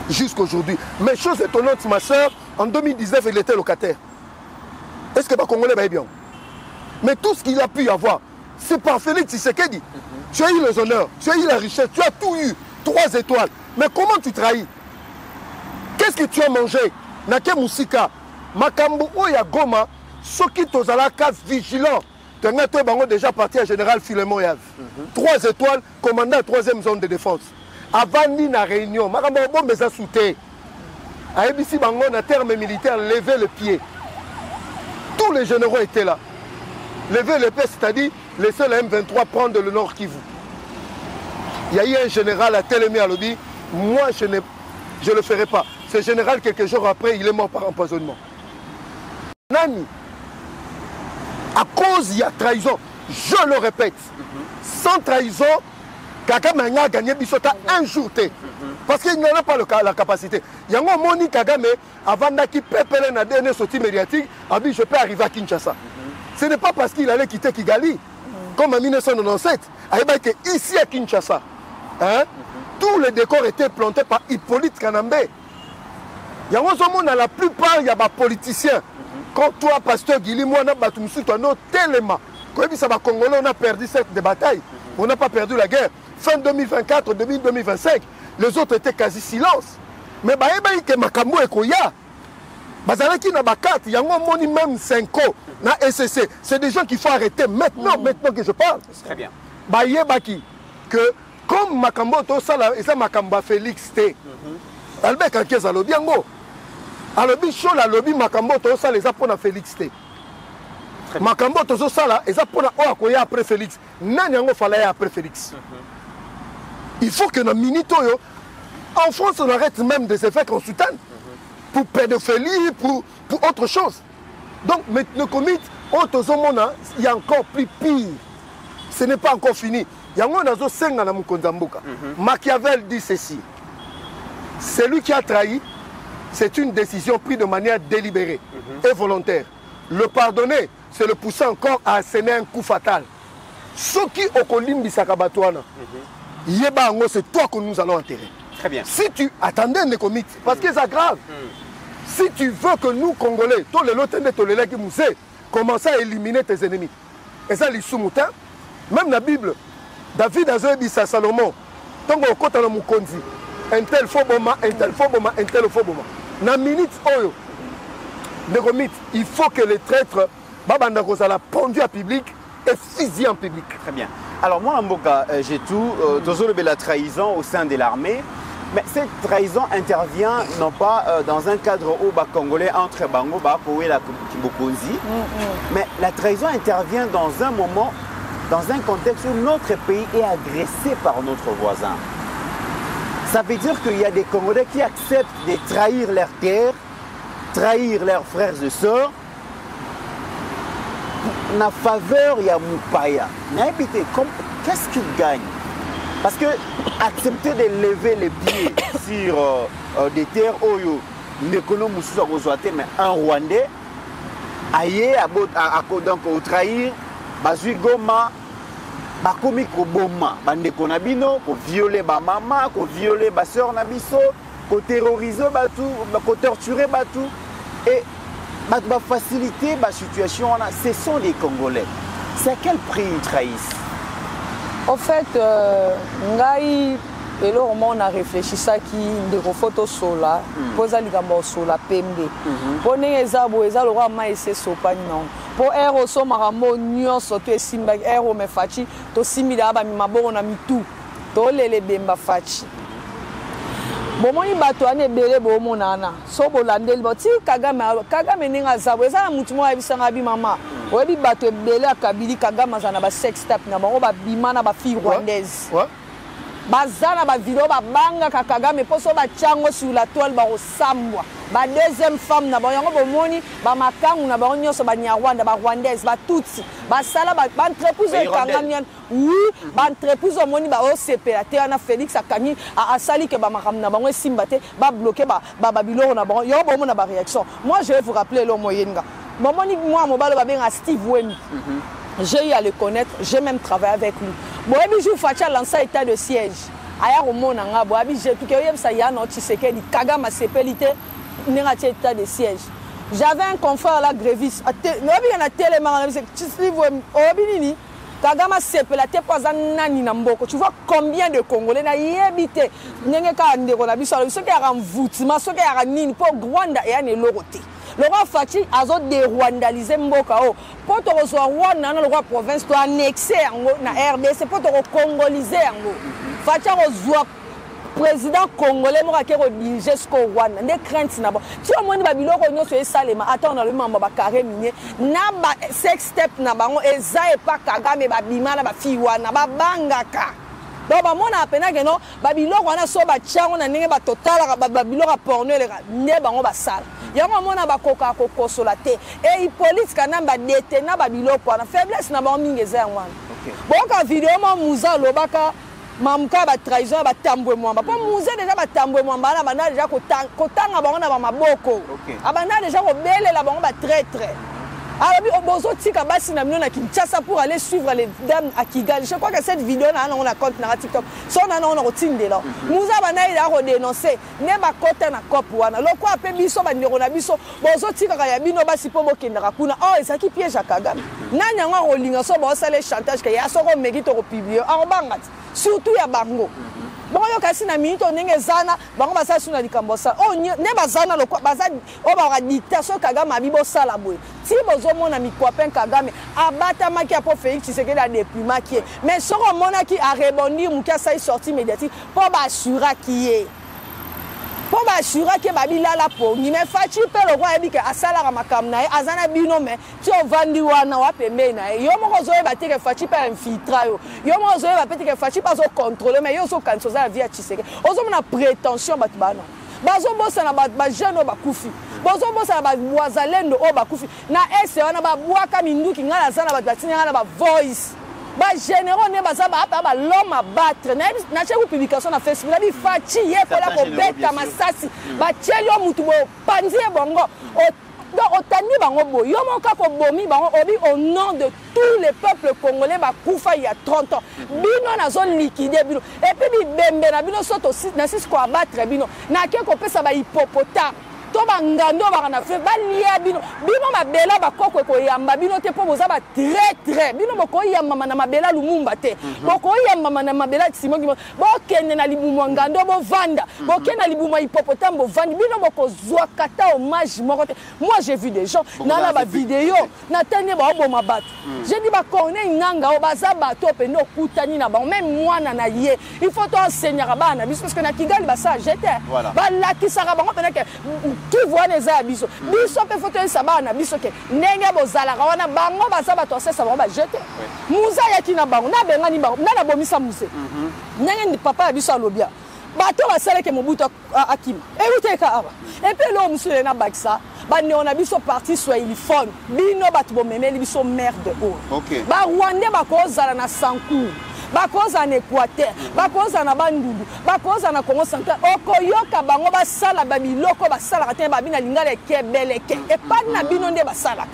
Jusqu'aujourd'hui. Mais chose étonnante, ma soeur, en 2019, il était locataire. Est-ce que les Congolais va bien? Mais tout ce qu'il a pu y avoir, c'est par Félix Tshisekedi. Tu as eu les honneurs, tu as eu la richesse, tu as tout eu. 3 étoiles. Mais comment tu trahis? Qu'est-ce que tu as mangé? Nake Moussika, Makambo Oya Goma, Soki Tozalaka vigilant. Tu as déjà parti à Général Philemon Yav. 3 étoiles, commandant 3e zone de défense. Avant ni na réunion, Makambo Bombe za souté. À ABC Bango, na terme militaire, lever le pied. Tous les généraux étaient là. Lever le pied, c'est-à-dire laisser le M23 prendre le Nord Kivu. Il y a eu un général à Télémé à Lobby. Moi, je ne le ferai pas. Ce général, quelques jours après, il est mort par empoisonnement. Nani, à cause il y a trahison, je le répète, sans trahison, Kagame a gagné Bissota un jour. Parce qu'il n'en a pas la capacité. Il y a un Moni Kagame, avant qu'il pépele na dernière sortie médiatique, a dit je peux arriver à Kinshasa. Ce n'est pas parce qu'il allait quitter Kigali, comme en 1997, il était ici à Kinshasa. Hein? Tous les décors étaient plantés par Hippolyte Kanambe. Il y a la plupart, il y a des politiciens. Quand toi, pasteur Guili, moi, on a tellement. Quand ça va Congolais, on a perdu cette bataille. On n'a pas perdu la guerre. Fin 2024, 2025, les autres étaient quasi silence. Mais que Makambo et Koya, bazalaki na bakati, yango moni même 5 ans na SCC. C'est des gens qu'il faut arrêter maintenant, maintenant que je parle. Très bien. Baki que comme Makambo to sala et ça Makamba Félix T. Albert Kankeza lobi yango. Alobi show la lobi Makambo to sala les apona Félix T. Makambo to sala et apona o akoya après Félix. Nani yango fala après Félix. Il faut que na minute yo en France on arrête même des effets qu'on soutient. Pour pédophilie, pour autre chose. Donc, le comité, il y a encore plus pire. Ce n'est pas encore fini. Il y a un senga na Mukonzamboka. Machiavel dit ceci. Celui qui a trahi, c'est une décision prise de manière délibérée et volontaire. Le pardonner, c'est le pousser encore à asséner un coup fatal. Ce qui au Kolimbi Sakabatoana, c'est toi que nous allons enterrer. Très bien. Si tu attendais un comité, parce que c'est grave. Si tu veux que nous, Congolais, tous les lots qui nous commencent à éliminer tes ennemis. Et ça, les sous-moutins, même la Bible, David a dit à Salomon, tant qu'on compte dans mon conzi, un tel faux boma, un tel faux boma, un tel faux boma. Dans la minute, il faut que les traîtres, Babanda Kozala, pendu à public et fusillé en public. Très bien. Alors moi, en Mboka, j'ai tout, la trahison au sein de l'armée. Mais cette trahison intervient non pas dans un cadre où Congolais entre Bango, Bakoé, la Kibokonzi, mais la trahison intervient dans un moment, dans un contexte où notre pays est agressé par notre voisin. Ça veut dire qu'il y a des Congolais qui acceptent de trahir leur terre, trahir leurs frères et sœurs, en faveur il y a Moupaya. Qu'est-ce qu'ils gagnent? Parce que accepter de lever les pieds sur des terres Oyo, mais un Rwandais, aïe, donc au trahir, Bazui Goma, Bakomi Koboma, Bandeko Nabino, ko violer ba maman, ko violer ba sœur Nabiso, ko terroriser Batou, ko torturer Batou, et ba faciliter la situation, ce sont les Congolais. C'est à quel prix ils trahissent? En fait, ngai elo on a réfléchi ça qui de photo sola, posa ligambo sola pembe. Pone ezabo ezalo roi ma ese sopa non. Po ero so maramo nyo soto esimba ero me fachi to simila ba mi maboro na mitu. To lele bemba fachi. Bomoni bato ane bele bomo nana. So bolandeli boti Kagame ninga zabo ezala mutu mo abisanga bi mama. Oyebi bato ebele akabili Kagame azana ba sex tape na bango ba bimana ba fille rwandaise. Bazana ba video ba banga Kagame poso ba chango sur la toile ba osambwa. Ba deuxième femme na bango bomoni ba makangu na bango nyoso ba Nyarwanda ba rwandaise ba tutsi. Ba sala ba entreprise Kagame. Oui, ba entreprise omoni ba OCP la te na Félix akani a asali ke ba makam na bango simbate ba bloquer ba biloko na bango. Yo bomona ba réaction. Moi je vais vous rappeler le moyenga. Moi, Steve Wemi. J'ai eu à le connaître, j'ai même travaillé avec lui. Bon, je suis lancé état de siège. État de siège. J'avais un confrère là, gréviste. Tu vois combien de Congolais n'ont habité. Le roi Fachi a dérwandalisé Mboka. Pour te recevoir Rwanda, le roi province doit annexer na RDC pour te recongoliser. Fachi a reçu président congolais qui a dirigé jusqu'au Rwanda. Des craintes na bon. Si on moni babilo ko nyoso esalema attends na le mamba ba carré minier na ba sex step na bango eza e pa Kagame ba bimana ba fiwa na ba bangaka. Donc on a peine que non babilo ko na so ba chango na ndenge ba total ba babilo ka porno le ne bango ba sala. Yango mona ba koka ko solate et Hippolyte kanamba détena ba biloko na faiblesse na ba mingeza yango. Bon ka vidéo mo muza lobaka mamuka ba trahison ba tambwe mwamba. Po muza déjà ba tambwe mwamba na bana déjà kotanga bango na ba maboko. Abana déjà ko belela bango ba traître. Alors, bozo tika basi na mino na Kinshasa pour aller suivre les dames à Kigali. Je crois que cette vidéo on a compte na TikTok. Son on a retinde là. Muza bana il a redénoncé. Ne ba kota na cop wana. Loko ape biso ba ndeko na biso. Bozo tika ka ya bino basi po bokendaka kuna. Oh ezaki piège à Kagame. Nanya nga rolinga so ba sala chantage que ya soko meki to publier. En bangati. Surtout ya bango. Bon yo kasi na minute onenge zana bango basa suna likambo sa. Oh ne bazana lokwa baza o ba dictation Kagame abibo sala boy. Si bozo mona mikwapen Kagame abata maki apo Félix Tshisekedi a depuis maki. Mais soko mona ki a rebondir mukia sa sorti médiatique pour ba assura qui est. Pour ba assura que babila la po ni me fachi pe le roi ebi ke asala makam na azana bino me ti o vandi wana wa pembe na yo mo zo e ba te ke fachi pa infiltra yo mo zo e ba pe ke fachi pa zo contrôler mais yo zo kansoza la vie a Tshisekedi ozo mona prétention bat bana bazo bossa na ba jeune ba kufi bozo bossa na ba wazalendo o ba kufi na ese wana ba bwaka minduki ngala zana ba batina ngala ba voice ba généraux ne baza ba l'homme à battre na chez publication na Facebook na bi fachi ye ko la ko beta masasi ba tchelio mutu bo panzi bongo o tani bango bo yo mon ka ko bomi bango obi au nom de tous les peuples congolais ba kufa il y a 30 ans bino na zone liquider bino et puis bi bembe na bino soto na sis ko abattre bino na ke ko pesa ba hippopotame to bangando ba na fe ba lia bino mabela ba koko ko yamba bino te po boza ba très bino moko yamba na mabela lumumba te moko yamba na mabela simongi bo kende na libumu ngando bo vanda bo kende na libumu hippopotame bo vandi bino moko zwa kata hommage moko te. Moi j'ai vu des gens na ba vidéo na tane ba bo mabat j'ai dit ba connait nganga o baza bato pe no kutani na ba même moi na ye il faut to enseigner ba na biso parce que na Kigali ba ça j'étais ba la kisaka ba ngopena ke qui voit les abisso biso pe photo ça na biso ke ndenge bozala wana bango baza bato sesa ba jeter muza yaki na bango na benga ni bango na bomisa muse ndenge ni papa biso alobia bato basala ke mobuto akima et ka aba et puis lo musule na bakisa ba ne on a biso parti swahiliphone bino bato bomemeli biso merde o ba rwandais ba kozala na Sankou bakoza na Équateur bakoza na Bandundu bakoza na Congo Central okoyoka bango basala babiloko basala te babina lingala kebeleke et pas na bino nde basala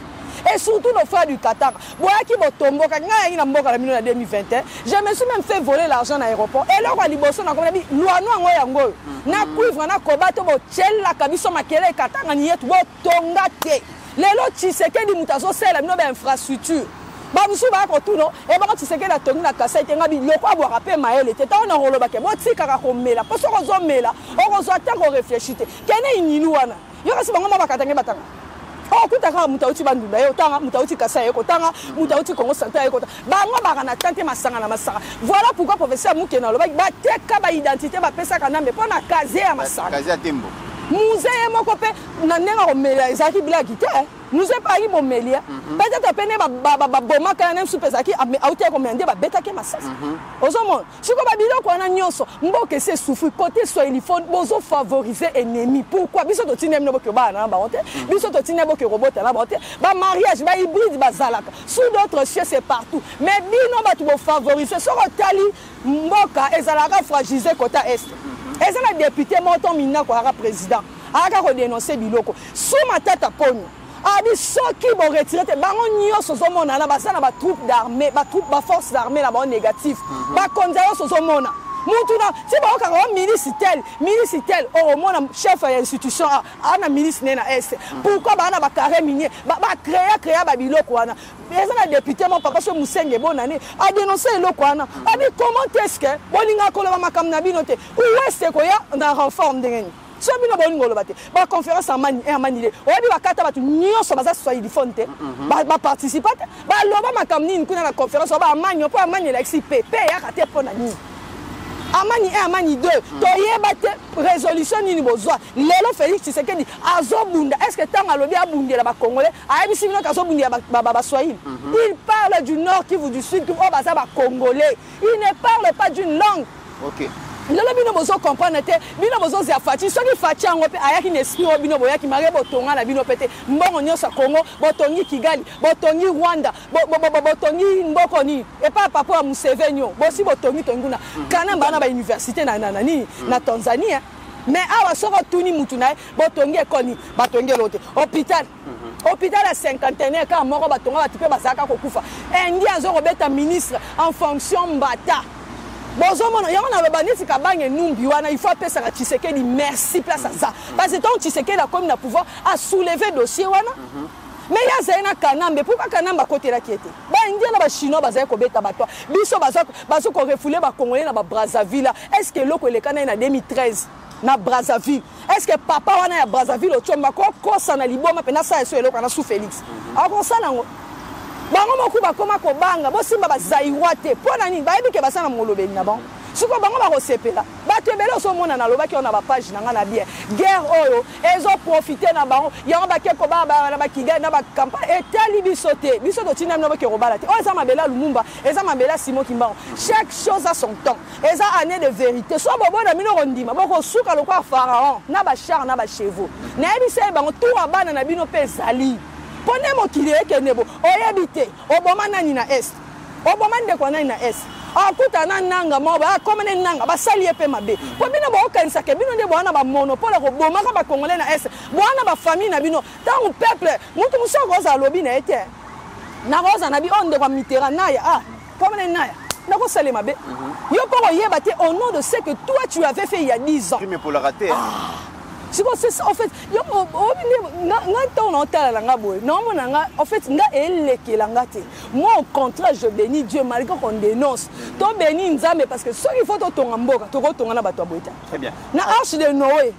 et surtout nos frères du Qatar boyaki botomboka ngai na mboka la 2021 je me suis même fait voler l'argent à l'aéroport et là on liboso na komi loi no ngo yango na cuivre na kobato bo tchella kabiso makele katanga ni yetu bo tonga te lelo Tshisekedi mutazo sela bino ba infrastructure bamusu ba ko tuno e ba ko Tshisekedi atongi na kasa ite ngabi loko abwa rape maele te ta ona rolo ba ke bo tika ko mela po so ko zo mela o ko zo atako réfléchir te kene ininu wana yo kasi bango mabakatange batanga oh kutaka mutauti bandunda yo tanga mutauti kasa yo tanga mutauti Congo Central yo bango baka na tante masanga na masaka voilà pourquoi professeur Mukena loba ba teka ba identité ba pesa kana mbe pona kaze ya masaka kaze ya tembo musée moko pe na nenga ko mela ezaki bila gite musée pa yi momelia peut-être pene ba boma kana nem supezaki auti ko mende ba betake masasa ozomo siko ba biloko na nyonso mboke se souffrir côté swahiliphone bozo favoriser ennemi pourquoi biso to tinem no boke ba na ba honte biso to tinem boke robota na ba honte ba mariage ba hybride ba zalaka sous d'autres cieux c'est partout mais bino ba to favoriser so tali mboka ezalaka fragiliser côté est ezala député moto minna ko ara président aka ko dénoncer biloko sous ma tête à pogno abi soki bo retirer bango nyonso zomona na basana ba troupe d'armée ba troupe ba force d'armée là ba négatif ba konza yo zomona mutuna si ba ka milice tel o mona chef ya institution ana milice nena est pourquoi ba na ba carré minier ba créer ba biloko wana ezana député mon papa so musenge bonane a dénoncer eloko wana abi comment est-ce que bolinga ko le makam na bino te ou est-ce ko ya na réforme ndengeni so bino bolingo lobate ba conférence en manile oyebi bakata batu nyonso baza swahiliphone te ba participer ba loba makam nini kuna na conférence ba amanyo po amani la XP ya kate pona nini amani 1 amani 2 toyeba te résolution nini bozwa lelo Félix Tshisekedi azobunda est-ce que tanga lobi abundela ba congolais ayebisi bino kazobundela ba swahili il parle du nord Kivu du sud Kivu baza ba congolais il ne parle pas d'une langue lelo bino bozo comprendre te bino bozo zia fati soki fati yango pe ayaki n'esprit bino boyaki mare botonga na bino pete mbongo nyosa Congo botongi Kigali botongi Rwanda botongi mboko ni et pas papa Museveni bosi botongi tonguna kana bana ba université na Tanzanie mais awa soko tuni mutu na botongi ekoni batongi lote hôpital hôpital à 51 quand mort batonga batipé bazaka kokufa indi azo robeta ministre en fonction mbata bozomona yango na banisi kabanye numbi wana il faut appeler ça Tshisekedi merci place à ça parce que tant Tshisekedi a comme na pouvoir à soulever dossier wana mais ya zaina kanambe pourquoi kanamba côté la qui était ba india na ba chinois bazay ko beta bato biso bazo ko refouler ba congolais na ba Brazzaville est-ce que loko le kana na 2013 na Brazzaville est-ce que papa wana ya Brazzaville o chomba ko kosa na liboma pe na sa eso eloko na sous Félix ako sala ngo bango moku ba koma ko banga bo simba ba zairwa te pona ni ba yebi ke basana molobeli na bango siko bango ba ko sepela ba tebele so mona na loba ki on na ba page na nga na bien guerre oyo ezo profiter na bango yango ba ke ko ba na ba kiga na ba campagne etali bisote bisoto tina no ba ke robala te o eza mabela Lumumba eza mabela Simon Kimbangu chaque chose a son temps eza année de vérité so bobo na mino rondima boko suka lokwa pharaon na ba char na ba chevaux na yebi se bango tout abana na bino pe zali pone mokili ekenebo oyebite oboma nani na est oboma ndeko nani na est akuta na nanga mo ba komene nanga basali epe mabe po bino ba okanisa ke bino nde bwana ba monopole ko boma ka ba congolais na est bwana ba famille na bino tangu peuple mutu musoko za lobi na ete na roza na bi onde kwa mitera naya komene naya nako sale mabe yo poko yeba te au nom de ce que toi tu avais fait il y a 10 ans mais pour le rater c'est ça en fait yo nga ton hôtel la nga boy non mon nga en fait nga elekela nga te moi au contraire je bénis Dieu malgré qu'on dénonce to bénis nzambe parce que ceux qui faut to tonga mboka to ko tonga na bato boita très bien na arche de Noé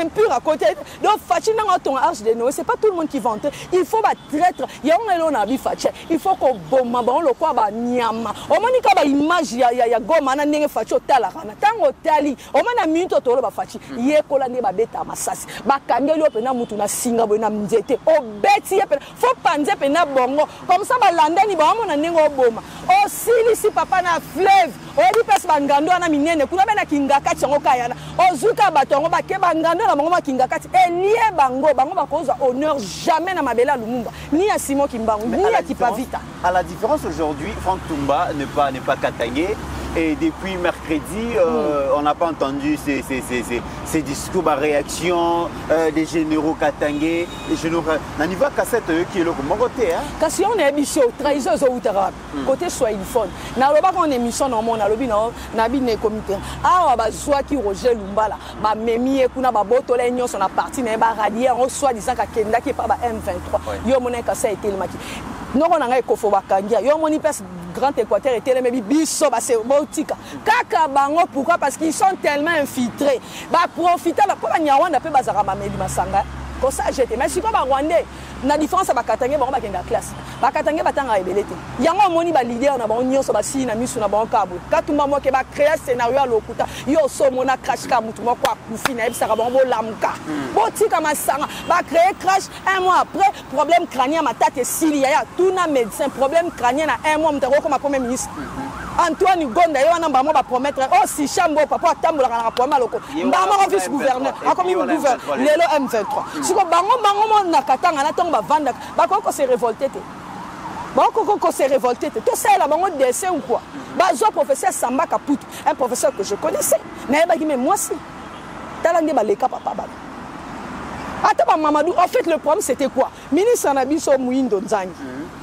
impur à côté donc fachi na tonga arche de Noé c'est pas tout le monde qui va entrer il faut ba traître ya on elo na bi fachi il faut ko bomba ba on lo kwa ba nyama o moni ka ba image ya goma na ndenge fachi otala kana tango tali o mana minute to lo ba fachi yekola ne babeta masasi bakangeli opena mutu na singa boy na mnzete obeti yepe fo panze pena bongo comme ça balandani ba mona nengo oboma o sili si papa na fleuve o di pes bangando na minene kuna bena kingaka tsango kayana ozuka batongo ba ke bangando na bango makingaka elie bango bakoza honneur jamais na mabela Lumumba ni ya Simon Kimbangu ni ya Kipavita. À la différence aujourd'hui Franck Toumba n'est pas katangé. Et depuis mercredi, on n'a pas entendu ces discours, ma réaction des généraux katangés, des généraux. Naniva cassette qui est là comme côté hein. Kasi on est émission trahison au terrain côté swahiliphone. Na loba qu'on émission non mon na lobi na bi ne comité. Ah ba zwa ki Roger Lumbala, ba memi e kuna ba boto la union sur la partie na ba radier on soit disant ka kenda ki pa ba M23. Yo moné ka ça été le maki. Non on a ko fo ba kangia. Yo moni pes Grand Équateur et télé mais biso ba c'est botika. Kaka bango pourquoi parce qu'ils sont tellement infiltrés. Ba profiter ba pa nyawanda pe bazara ba meli masanga. Ko ça j'étais mais si pas ba rwandais na différence ba katangé bango ba kenda classe. Ba katangé batanga ebelete. Yango moni ba leader na ba nyonso ba si na misu na ba kabo. Katumba mo ke ba créer scénario à lokuta. Yo so mona crash ka mutu mo kwa kufina ebisa ka bango lamka. Botika masanga ba créer crash un mois après problème crânien ma tête Silia ya tout na médecin problème crânien na un mois mtako comme premier ministre. Antoine Gonda yo wana mbamo ba promettre oh si chambo papa tambola kana promettre loko mbamo vice gouverneur akomi gouverneur lelo M23 siko bango na katanga na tonga ba vanda ba ko se révolter te ba ko se révolter te tout ça là bango décès ou quoi ba zo professeur Samba Kaput un professeur que je connaissais na ba ki mais moi si talande ba leka papa ba Attends Mamadou en fait le problème c'était quoi ministre Nabiso Muindo Nzangi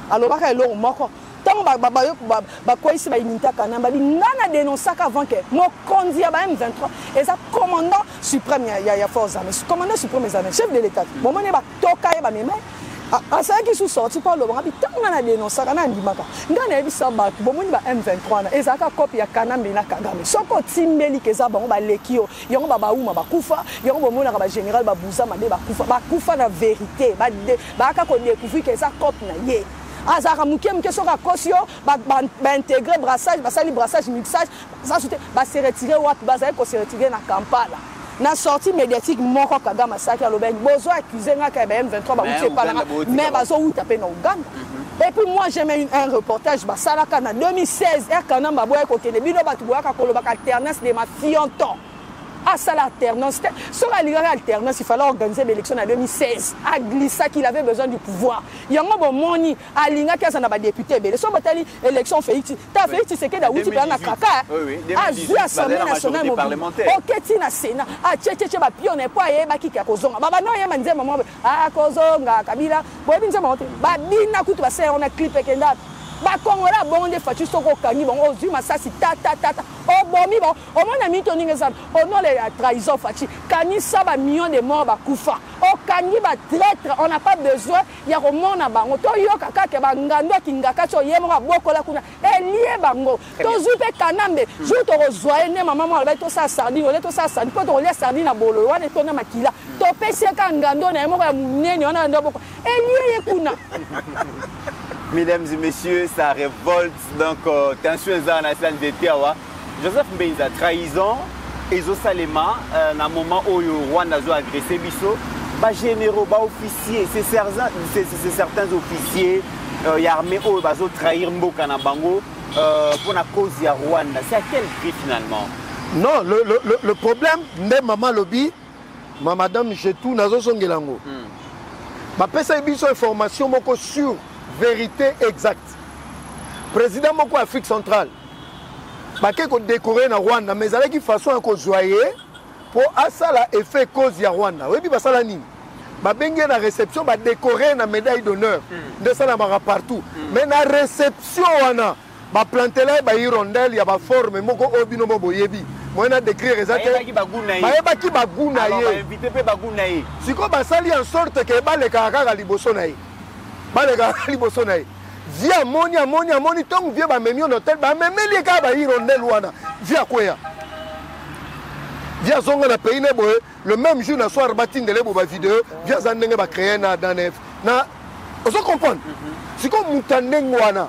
alors ba ka elo moko tant ba quoi ici ba imita kana ba nana dénoncer avant que mon candidat ba M23 et ça commandant suprême ya force armée commandant suprême des armées chef de l'état bon mané ba toka ba meme a ça qui sous sorti par le bangi tant na dénoncer kana ndimaka ngana ebisa ba bon moni ba M23 na ezaka copie ya kana mbina Kagame soko timbeli keza bango ba lekio yongo ba uma ba kufa yongo bomona ba général ba buza made ba kufa na vérité ba ka ko découvrir que ça copie na ye azaka mukem ke soka kosio ba intégrer brassage ba sali brassage mixage ça ba se retirer ou ba za ko se retirer na Kampala na sortie médiatique moko Kagame saki aloben bozo accuser nga ka M23 ba uti pas mais bazo uta pe na Uganda. Et puis moi j'ai mis un reportage ba salaka na 2016 er kana ba boya ko kende bino ba tuboya ka koloba ka alternance de ma fianton ça l'alternance. Sur l'alternance, il fallait organiser l'élection en 2016. À Glissa qu'il avait besoin du pouvoir. Il y a un bon moni à Linga qui a un député. Mais sur l'élection Félix, tu as fait c'est que Daoudi peut en caca. Oui, à l'Assemblée nationale parlementaire. Ok, tu as Sénat. Ah, tchétché, bah, pion n'est pas yé, bah, qui a Kozonga. Bah, non, il y a un disait, maman, ah, Kozonga, Kabila. Bon, il y a bah, bina, coutu, bah, c'est on a clip et kenda. Bah, Congo là, bon, des fois, tu sais qu'on gagne, bon, on dit, mais ça, c'est ta. Oh, bon, mi, bon, au moins, on a mis ton ingénieur, on a les trahisons, Fachi. Kani, ça, bah, millions de morts, bah, Koufa. Oh, Kani, bah, traître, on n'a pas besoin, il y a un monde à Bango. To, yo, kaka, ke, bah, ngando, kingaka, so, yé, moi, boko, la, kuna, lié, Bango. To, zupe, kanambe, jou, to, rezoye, ne, maman, on va tout ça, sardine, on est tout ça, sardine, peut, on l'a sardine à Bolo, on est ton makila. To, pesi, ngando, ne, moi, mounene, on a un boko. Lié, kuna. Mesdames et messieurs, ça révolte. Donc, tension est en Aslan de Teawa. Joseph Mbenza, trahison, Ezo Salema, dans un moment où le Rwanda a agressé Bisso, les généraux, les officiers, c'est certains officiers, il y a armée qui ont trahi Mboka Bango pour la cause de Rwanda. C'est à quel prix finalement? Non, le problème, Maman Lobby, Madame Jetou, Nazo Songelango. Ma pesa Bisso information sur vérité exacte. Président Moko Afrique centrale, il faut décorer na Rwanda, mais avec une façon à joyer pour ça effet cause ya Rwanda. Oui, parce que ça ni. Bengue na réception, ba décorer na médaille d'honneur. De ça na partout. Mais na réception wana, ba planter là ba hirondelle ya ba forme moko obino mo boyebi. Moi na décrire exactement. Ba ki baguna ye. Ba inviter pe baguna ye. Siko ba sali en sorte que ba le kaka liboso na ye. Via moni, tant que via ba memi hôtel, ba memi les gars ba hirondelle wana. Via quoi? Via zonga na pays ne boye, le même jour na soir batin de lebo ba vidéo, via zandenge ba créer na dans na. On se comprend. C'est comme mutandeng wana.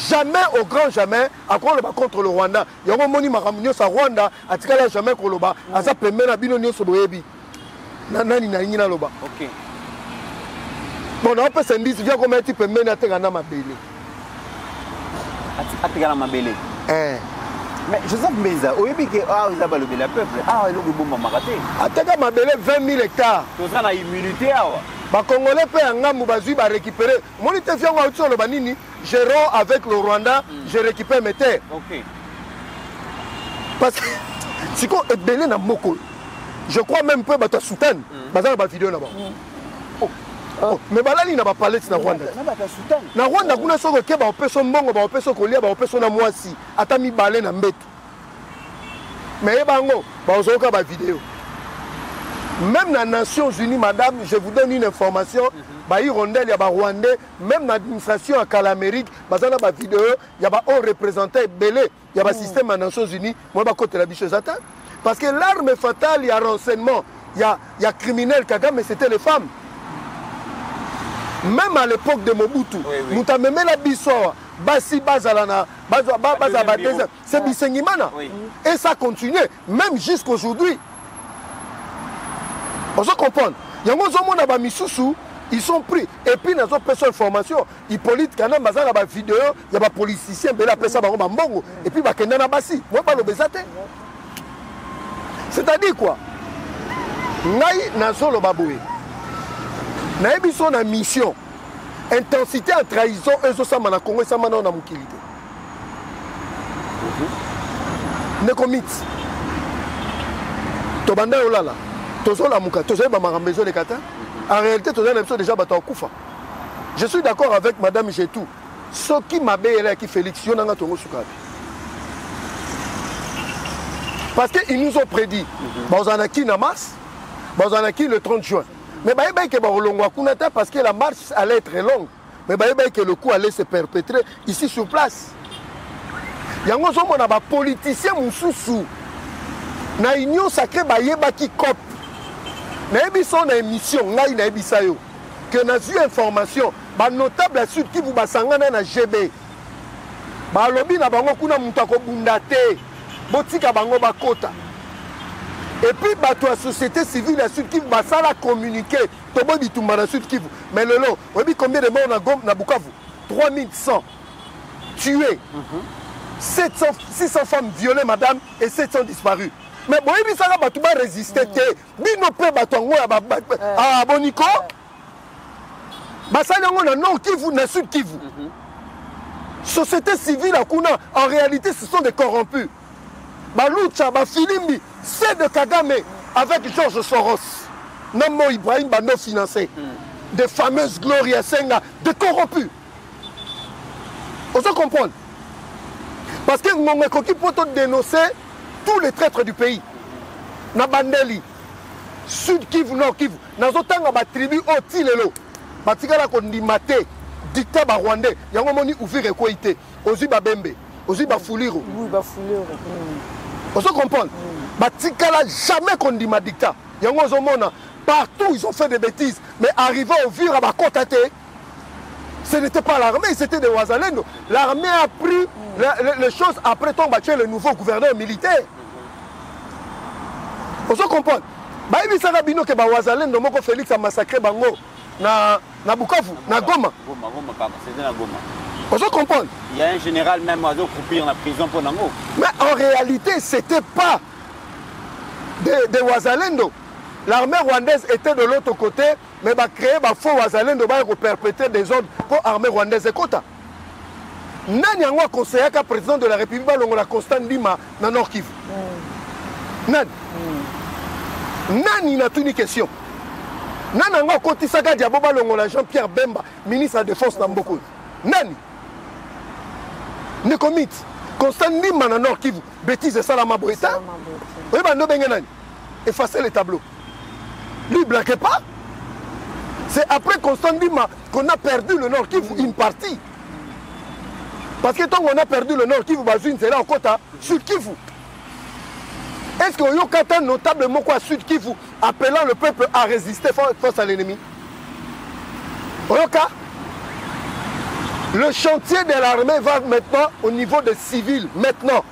Jamais au grand jamais à quoi le ba contre le Rwanda. Yango moni makamunyo sa Rwanda, atikala jamais ko loba, asa pembe na bino nyoso boyebi. Nani na ngina loba. OK. Bon, on peut se dire, viens comme un type de mener à Tegana Mabélé. À Tegana Mabélé. Mais Joseph Mbenza, au début, vous avez le peuple. Ah, il y a un bon marathé. À Tegana Mabélé, 20 000 hectares. Tout ça, la immunité. Les Congolais peuvent récupérer. Moi, je suis venu le Banini, je rends avec le Rwanda, je récupère mes terres. Ok. Parce que si on est belé dans Moko, je crois même peu que tu soutiens. Parce que tu as vidéo là-bas. Mais balali na ba palette na Rwanda. Na Rwanda kuna soko ke ba opeso mbongo ba opeso kolia ba opeso na mwasi ata mi balé na mbetu. Mais bango ba ozoka ba vidéo. Même dans les Nations Unies, madame, je vous donne une information, ba hirondelle ya ba Rwandais, même dans l'administration à Calamérique, ba zana ba vidéo, ya ba haut représentant belé, ya ba système des Nations Unies, moi ba côté la biche zata. Parce que l'arme fatale, il y a renseignement, il y a criminel Kagame, mais c'était les femmes. Même à l'époque de Mobutu, nous avons même la bissoire, Basi Bazalana, c'est Bissengimana. Et ça continue, même jusqu'aujourd'hui. On se comprend. Il y a des gens ils sont pris. Et puis, nous avons personne formation. Hippolyte, quand on a des vidéos, il y a des politiciens, et puis, il y a des Bassi. Moi, je ne sais pas. C'est-à-dire quoi? Naï Nazolo Baboué. Naïbi son mission. Intensité en trahison, eux sont en Congo et ça maintenant en Moukilité. Nekomit. Tobanda Olala. Tozola Mouka. Tozola Marambezo de Kata. En réalité, Tozola déjà battu en Koufa. Je suis d'accord avec Madame Jetou. Ce qui m'a béni qui Félix Yonanga Tongo Soukabi. Parce qu'ils nous ont prédit. Bazanaki Namas. Bazanaki le 30 juin. Mais parce que la marche allait être longue. Mais que le coup allait se perpétrer ici sur place. Il y a un politicien moussoussou. Na union sacrée qui cop. Na son émission que na eu information ba notable à sud qui vous basangana na GB. Ba lobi na bango kuna mutako bundate. Botika bango bakota. Et puis, la société civile à Sud Kivu, ça l'a communiqué. Mais le long, vous savez combien de morts on a à Bukavu? 3100 tués. 600 femmes violées, madame, et 700 disparues. mais boyebi sanga bato ba résister te bino pe bato ngo ya ah boniko basali ngo na Nord Kivu na Sud Kivu société civile à Kuna en réalité ce sont des corrompus balucha ba filimbi c'est de Kagame avec Georges Soros Namo Ibrahim Bando financé des fameuses Gloria Senga de corrompus. On se comprend. Parce que Ngongwe Koki peut dénoncer tous les traîtres du pays. Nabandeli, Sud Kivu, Nord Kivu, Nazotanga ba tribu au Tilelo, Batikala Kondimate, dictat ba Rwandais, Yango Moni ouvrir Ekoité, Ozi Babembe, Ozi Bafuliro. Oui, Bafuliro. On se comprend. Batikala jamais Kondima dictat. Yango Zomona, partout ils ont fait des bêtises, mais arrivé au Vire à Bakotate, ce n'était pas l'armée, c'était des Wazalendo. L'armée a pris les choses après ton battu le nouveau gouverneur militaire. On se comprend. Baïbi Sarabino que Wazalendo, Moko Félix a massacré Bango na Bukavu, na Goma. C'était na Goma. On se comprend. Il y a un général même oiseau croupi en prison pour Nango. Mais en réalité, ce n'était pas des Wazalendo. L'armée rwandaise était de l'autre côté, mais va créer un faux Wazalendo pour perpétrer des ordres pour l'armée rwandaise et Kota. Nani a conseillé qu'un président de la République la Constant Ndima dans Nord Kivu. Nani. Nani n'a une question. Nani a côté Saga Diaboba la Jean-Pierre Bemba, ministre de la Défense Namboko. Nani. Ne commit. Constant Ndima dans Nord Kivu. Bêtise Salama Boïta. Oui, Nani. Effacez les tableaux. Lui, ne blaguez pas. C'est après Constant Ndima qu'on a perdu le Nord Kivu, une partie. Parce que tant qu'on a perdu le Nord Kivu, Bazoune, c'est là en Kota, Sud Kivu. Est-ce qu'on y a notablement quoi Sud Kivu, appelant le peuple à résister face à l'ennemi? Le chantier de l'armée va maintenant au niveau des civils, maintenant.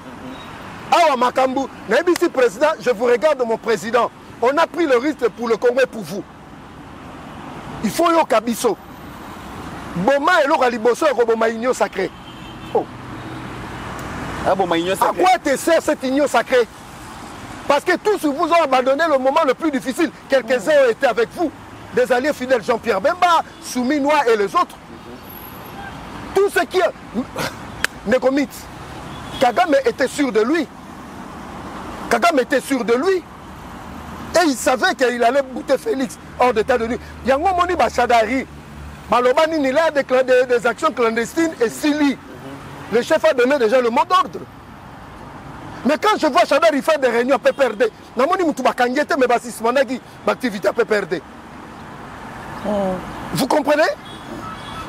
Awa Makambu, Nabisi président, je vous regarde mon président. On a pris le risque pour le Congo et pour vous. Il faut y Kabiso. Boma et l'Oraliboso et Boma Igno sacré. Oh. Ah, Boma Igno sacré. À quoi te sert cette Igno sacré? Parce que tous vous ont abandonné le moment le plus difficile. Quelques-uns ont été avec vous. Des alliés fidèles, Jean-Pierre Bemba, Souminois et les autres. Tout ce qui est Nekomit. Kagame était sûr de lui. Kagame était sûr de lui. Et il savait qu'il allait bouter Félix hors d'état de nuit. Yango Moni Bachadari, Malobani il a déclaré des actions clandestines et Sili. Le chef a donné déjà le mot d'ordre. Mais quand je vois Chadari faire des réunions à PPRD, Namoni Moutouba Kangete, mais Bassismanagi, l'activité à PPRD. Vous comprenez?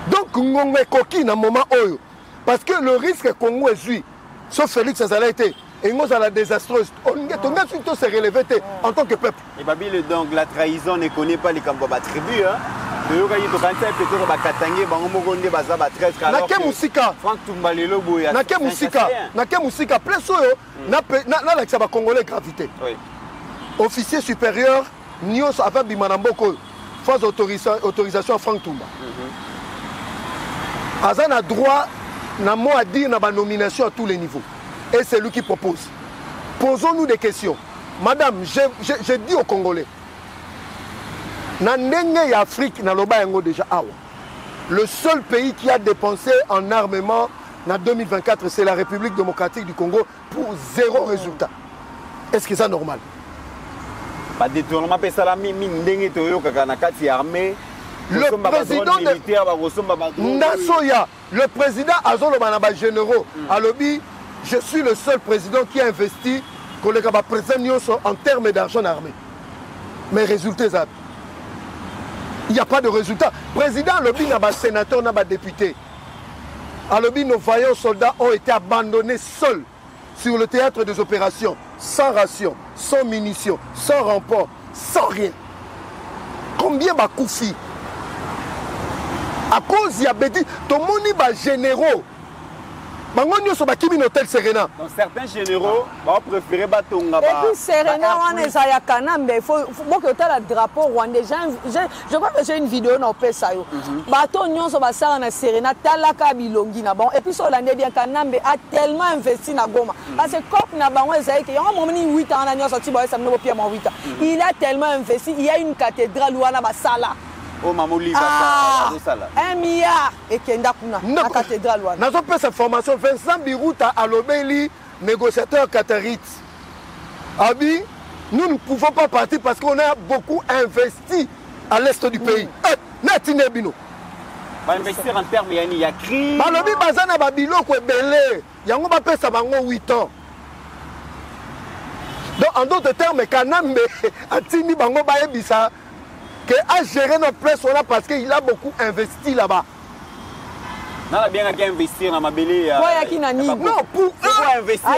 Donc, Ngongwe Koki, dans moment où, parce que le risque Congo est joué, sauf Félix, ça a été. Et nous avons la désastreuse. On a surtout se relever en tant que peuple. Et Babil, donc la trahison ne connaît pas les Kambaba tribus. Nake Moussika. Franck Toumbalelo Boya. Nake Moussika. Nake Moussika. Plein soyo. Na la xaba congolais gravité. Officier supérieur, Nios avec Bimanamboko. Phase autorisation à Franck Toumba. Azan a droit, n'a mot à dire, n'a pas nomination à tous les niveaux. Et c'est lui qui propose. Posons-nous des questions. Madame, je dis aux Congolais, le seul pays qui a dépensé en armement en 2024, c'est la République démocratique du Congo pour 0 résultat. Est-ce que c'est normal? Le président Azolo Banaba généraux à lobby. Je suis le seul président qui a investi en termes d'argent armé. Mais résultat, il n'y a pas de résultat. Président lobby n'a pas sénateur, n'a pas député. À lobby, nos vaillants soldats ont été abandonnés seuls sur le théâtre des opérations, sans ration, sans munitions, sans rempart, sans rien. Combien va Koufi? À cause il y a bédi, tout le monde va généraux. bango nyonso bakimi na hôtel Serena. Donc certains généraux vont préférer batonga. Et puis Serena wana ezaya kanambe, il faut que tu aies le drapeau rwandais. Je crois que j'ai une vidéo na opesa yo. Bato nyonso basala na Serena talaka bilongi na bon. Et puis so landé bien kanambe a tellement investi na Goma. Parce que cop na bango ezaya que yango momini 8 ans na nyonso ti boye ça no pia mo 8 ans. Il a tellement investi, il y a une cathédrale wana basala. Oh mamoli basala. 1 milliard et kenda kuna na cathédrale wana. Nazo pesa formation Vincent Biruta à l'Obéli négociateur qatarite. Abi, nous ne pouvons pas partir parce qu'on a beaucoup investi à l'est du pays. Natine bino. Va investir en termes il y a cri. Balobi bazana ba biloko ebele. Yango ba pesa bango 8 ans. Donc en d'autres termes Kanambe atini bango ba ebisa que a géré notre place là parce qu'il a beaucoup investi là-bas. Non, bien qu'à investir dans ma belle. Non, pour investir.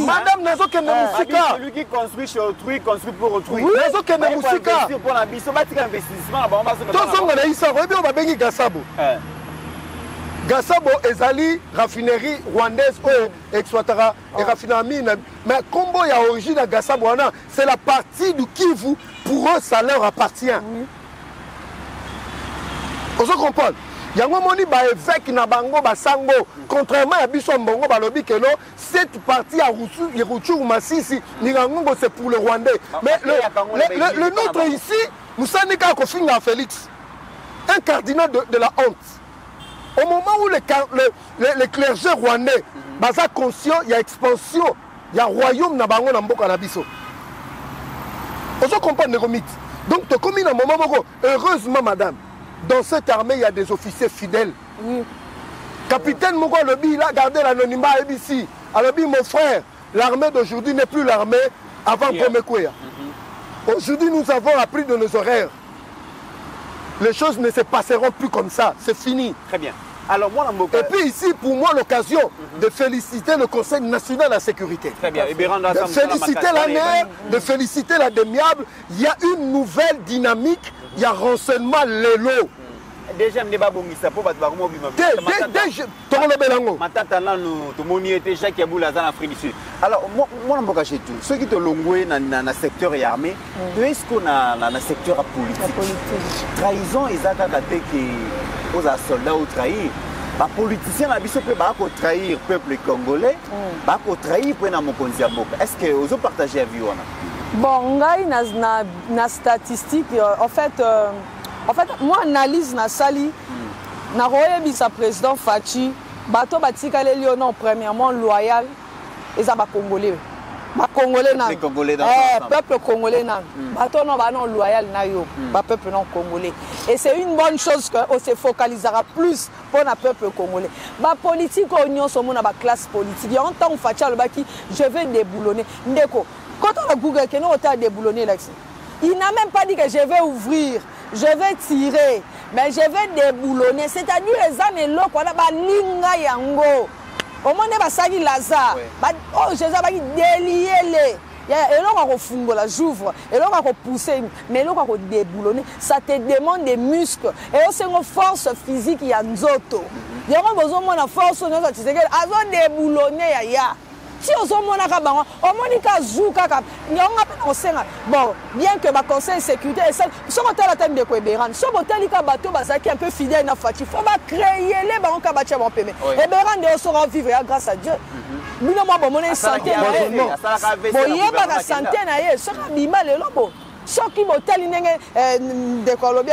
Madame Nazo Kende Moussika. Celui qui construit chez autrui, construit pour autrui. Nazo Kende Moussika. Pour la biso, bâtir investissement. Tous on a eu ça. On va bengi Gassabo. Gassabo ezali raffinerie rwandaise ou exploitera et raffinerie. Mais combo ya origine à Gassabo, c'est la partie du Kivu. Pour eux, ça leur appartient. On se comprend. Yango moni ba évêque na bango ba sango contrairement à biso mbongo ba lobi kelo cette partie à Rutshuru Masisi ni ngango c'est pour le Rwandais. Mais le nôtre ici, Moussanika Kofinga Félix, un cardinal de la honte. Au moment où les clergés rwandais baza conscient, il y a expansion, il y a royaume na bango na mboka na biso. On se comprend les mythes. Donc tu commis un moment heureusement madame. Dans cette armée, il y a des officiers fidèles. Oui. Capitaine Mougo Lobi, il a gardé l'anonymat ABC. Alors, mon frère, l'armée d'aujourd'hui n'est plus l'armée avant Komekouya. Aujourd'hui, nous avons appris de nos horaires. Les choses ne se passeront plus comme ça. C'est fini. Très bien. Alors, moi, et puis ici, pour moi, l'occasion de féliciter le Conseil national de la sécurité. Très bien. De féliciter la NER, de féliciter la Démiable. Il y a une nouvelle dynamique. Il y a renseignement l'élo. Déjà, je ne sais pas si je suis alors, moi, je suis ceux qui sont dans le secteur armé, est-ce qu'on a dans le secteur politique? Trahison, ils ont aux soldats ou trahir. Les politiciens peuvent trahir le peuple congolais, peuvent trahir le Mokonzi Mboka. Est-ce que vous partagez la vie? Bon, na statistique, en fait, moi, analyse na sali, na roye sa président Fachi, bato batika le Lyon premièrement loyal, et ça ba congolais. Ba congolais na. Peuple congolais na. Bato non ba non loyal na yo, ba peuple non congolais. Et c'est une bonne chose que on se focalisera plus pour le peuple congolais. Ba politique union somo na ba classe politique. Il y a un temps où Fachi le baki, je vais déboulonner. Ndeko. Quand on a Google, on a déboulonné là-dessus. Il n'a même pas dit que je vais ouvrir, je vais tirer, mais je vais déboulonner. C'est-à-dire les années là, on a linga yango. Au moins, on a sali Lazare. Oh, je vais délier les. Et là, on va fungola, j'ouvre. Et là, on va pousser. Mais là, on va déboulonner. Ça te demande des muscles. Et aussi, une force physique, il y a un zoto. Il y a besoin de force, il y a déboulonner. Si on a bon, bien que ma conseil de sécurité, si on a la thème de Kouébéran, si on a bateau un peu fidèle à Fati, il faut créer les barons qui ont été et Béran sera vivre grâce à Dieu. Nous avons une santé. Bon, il y a une santé, il y a une santé. Ceux qui ont tel de Colombie,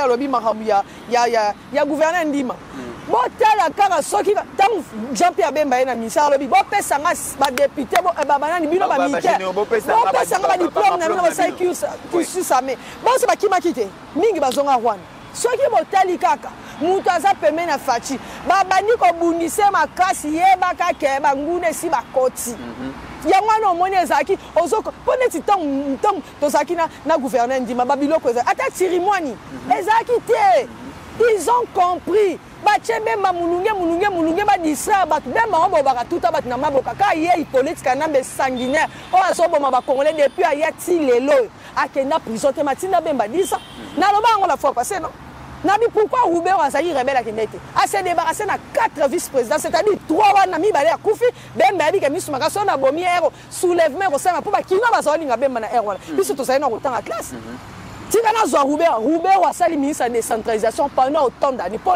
il y a gouverneur Ndima. Bon, tel cas, ceux qui Jean-Pierre Bemba na ministère, bon, pesa nga député, bon, banani bino ba militaire. Bon, pesa nga diplôme na bino ba sai cursus amé. Bon, c'est pas qui m'a quitté. Mingi bazonga Rwanda. Ceux qui ont tel kaka, mutu aza pembe na Fachi. Ba bani ko bundise makasi yeba ka ke ba ngune si ba koti. Yango no moni ezaki ozoko poneti tong tozaki na gouverneur Ndima babiloko ezaki ata tirimwani ezaki te. Ils ont compris. Bachembe mulunge ba disra ba bemba on bobaka tuta ba na maboka ka ye politique na be sanguinaire o asoboma ba congolais depuis ayati lelo akenda prison te matina bemba disa na loba ngo la fois passé non Nabi pourquoi Roubert Azali rebelle à Kinete? A se débarrasser na 4 vice-présidents, c'est-à-dire 3 wanami balé à Koufi, ben babi que misu makaso na bomi ero, soulèvement au sein pour pas kino bazali nga ben na ero. Biso to ça na autant à classe. Tigana zo Roubert Azali ministre de décentralisation pendant autant d'années pour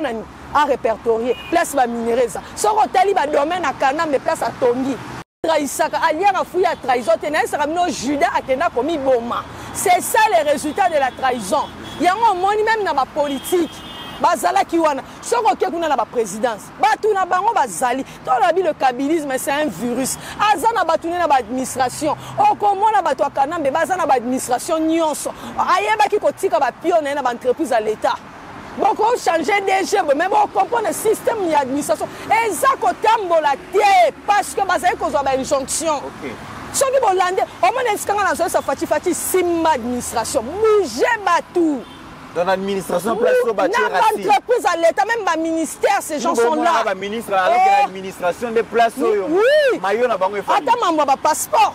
à répertorier, place ba minéreza. Son hôtel ba domaine à Kanam mais place à Tongi. Trahisaka alia na fouille à trahison, tenait ça rameno Judas a kena commis boma. C'est ça les résultats de la trahison. Il y a un monde même dans la politique. Bazala qui wana. Ce qu'on a dans la présidence. Batuna bango bazali. Dans la vie le kabylisme c'est un virus. Azana batuna dans l'administration. Oh comment na batwa kanam be bazana dans l'administration nyonso. Ayeba ki kotika ba pionner dans l'entreprise à l'état. Bon qu'on changer DG mais bon comprendre le système d'administration. Et ça ko tambola tie parce que bazali ko zo ba injonction. OK. Ce qui est landais, au moins ça fait simma administration. Bougez batou. Dans l'administration, place au bâtiment. Dans l'entreprise à l'État, même le ministère, ces gens sont là. Le ministre, alors que l'administration des places. Oui. Attends, maman, passeport.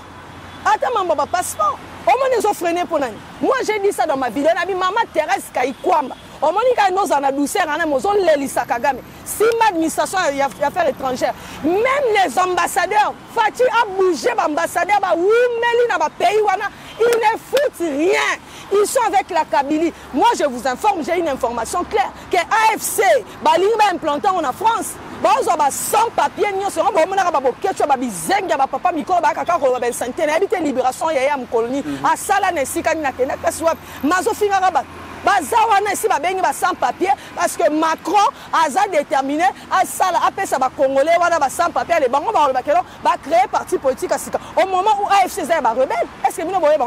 Attends, maman, passeport. Au moins, ils ont freiné pour nous. Moi, j'ai dit ça dans ma vidéo. J'ai dit, maman Thérèse Kaïkwamba. Au moins, ils ont une douceur, ils ont l'Elisa Kagame. Si l'administration a fait affaires étrangères, même les ambassadeurs, Fatih a bougé, les ambassadeurs, ils ne foutent rien. Ils sont avec la Kabylie. Moi, je vous informe, j'ai une information claire que AFC, va implanter en France. Sans papier, nous serons libération colonie. À Sala sans papier parce que Macron a déterminé à Sala à Congolais sans papier les banques va créer parti politique au moment où AFC est rebelle. Est-ce que vous voyez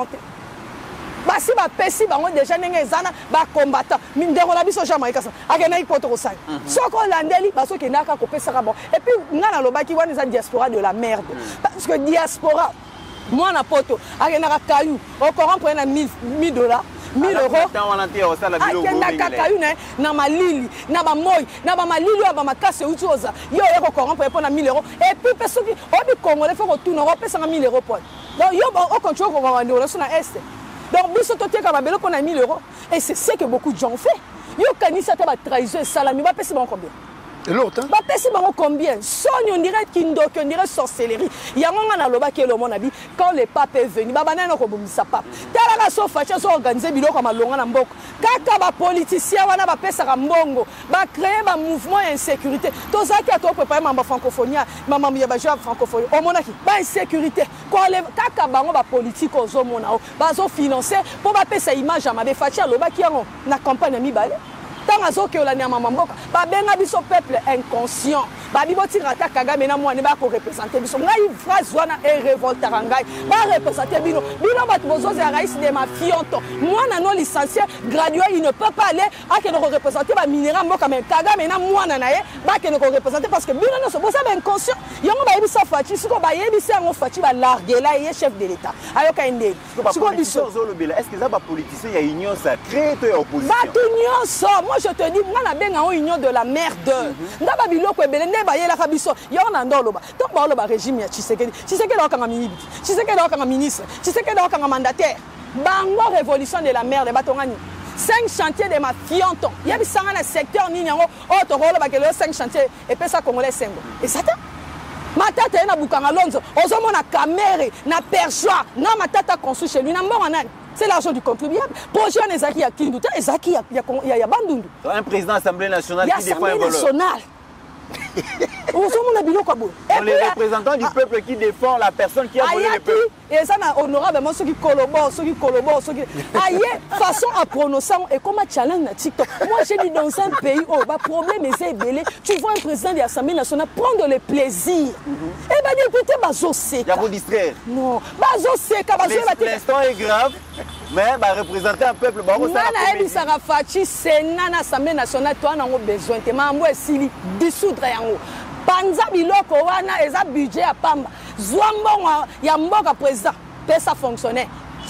si ba pesi bango déjà ndenge zana ba combattant mindero na biso Jamaïque ça akena ikoto ko sai soko landeli baso ke naka ko pesa bon et puis ngana lobaki wana za diaspora de la merde parce que diaspora moi na poto akena ka kayu au courant pour na 1000 dollars 1000 euros akena ka kayu na malili na ba moy na ba malili ba makase utoza yo ko courant pour na 1000 euros et puis personne obi congolais faut ko tourner on pesa 1000 euros pour donc yo au contrôle ko va ndolo na est. Donc, si on a 1000 euros, et c'est ce que beaucoup de gens ont fait. Yo kanisa ta ba trahison et salami, va payer combien? Et l'autre, hein? Va payer combien? Son, on dirait kindoki, on dirait sorcellerie. Il y a un an loba qui est le monde abi quand le pape est venu, ba banana ko bomisa pape. Tala la so facha so organiser bilo comme longa na mboko. Kaka ba politicien wana ba pesa ka mbongo, ba créer ba mouvement insécurité. To zaki a to préparer mamba francophonie, mamba ya ba joie francophonie. O monaki, ba insécurité. Quand le kaka bango ba politique ozo mona o, ba zo financer pour ba pesa image ma be facha loba qui en na campagne mi balé. Tant à ce que la Niamamamboka, Babenga biso peuple inconscient, Babiboti Rata Kagame na mouane ba ko représenter biso. Ngai phrase wana e révoltarangai, ba représenter bino. Bino bat bozoze a raïs de ma fionto. Moi na non licencié gradué, il ne peut pas aller à que nous représenter ba minéra mboka mais Kagame na mouana na ye, ba que nous représenter parce que bino no so boza inconscient. Yango ba yebisa fati, siko ba yebisa ngo fati ba larguer là et chef de l'état. Ayoka inde. Siko biso zolobela, est-ce que ça ba politicien ya union sacrée to opposition? Ba union so, moi je te dis, moi la benga en union de la merde. Ndaba biloko ebele ne ba yela kabiso. Yo na ndoloba. Donc ba loba régime ya Tshisekedi. Tshisekedi o kanga ministre. Tshisekedi o kanga ministre. Tshisekedi o kanga mandataire. Bango révolution de la merde batongani. 5 chantiers de ma fianton. Yabi sanga na secteur ni nyango o to rolo ba kelo 5 chantiers et pesa congolais sembo. Et ça matata na bukanga lonzo. Ozomo na camere, na perchoir, na matata construit chez lui na mbonga nani. C'est l'argent du contribuable. Projet Ezaki ya Kinduta, Ezaki ya Bandundu. Un président de l'Assemblée nationale qui défend un voleur. On les représentants du peuple qui défend la personne qui a volé le peuple. Et ça, honorablement, ceux qui collaborent, Aïe, façon à prononcer, et comme un challenge na TikTok. Moi, j'ai dit dans un pays où le problème est belé, tu vois un président de l'Assemblée nationale prendre le plaisir. Et bien, député, Bazo Seka. Il y a vous distraire. Non, Bazo Seka, l'instant est grave, mais représenter un peuple, ça va faire Sénat l'Assemblée nationale, toi, on a besoin. Tu m'as envoyé Sili, dissoudre yango. Panza biloko wana eza budget ya pamba. Zwambo ya mboka président, pesa fonctionnaire.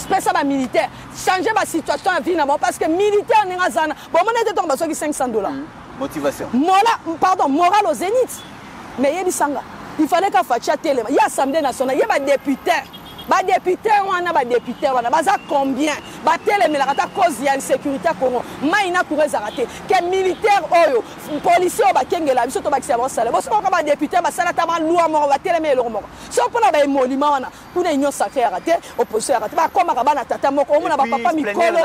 Pesa ba militaire, changer ma situation à vie parce que militaire ninga zana. Bon mon était tombe sur $500. Motivation. Moral au zénith. Mais yebi sanga. Il fallait qu'à Fatia télé, il y a Assemblée nationale, il y a des députés. ba député wana ba député wana baza combien ba telemelaka ta cause ya insécurité Congo maina kureza raté que militaire oyo policier ba kengela biso to ba kisa ba sala bo so ba député ba sala ta ba loi mo ba telemelo mo so pona ba emolima wana kuna union sacrée raté opposition raté ba koma ka bana tata moko omona ba papa mikolo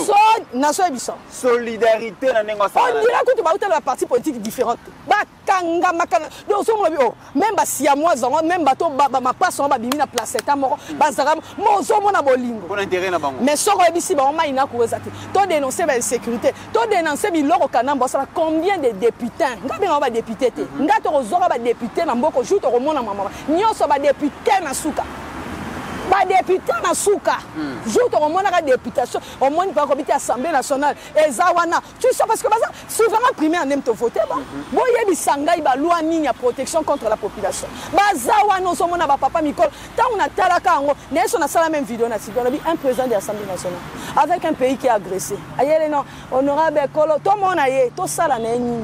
so na so biso solidarité na nengo sala on dirait que tu ba utela parti politique différente ba kanga makana donc so mo même ba siamois même bato ma passe on ba bimi na place ta moko bazara mo so mona bolingo pour intérêt na bango mais soko ebisi ba ma ina kureza te to dénoncer ba insécurité to dénoncer biloko kanamba ça combien de députés ngabe ba député te ngato kozora ba député na mboko jour to komona mama nyoso ba député na suka ba député na suka jour to komona ka députation au moins pas comité assemblée nationale ezawana tu sais parce que souverain primaire n'aime te voter bon boye bisanga ba loi nini ya protection contre la population bazawana so mona ba papa Mikol tant on a talaka ngo neso na sala même vidéo na site un président de l'Assemblée nationale avec un pays qui est agressé ayele non honorable Kolo to mona ye to sala na nini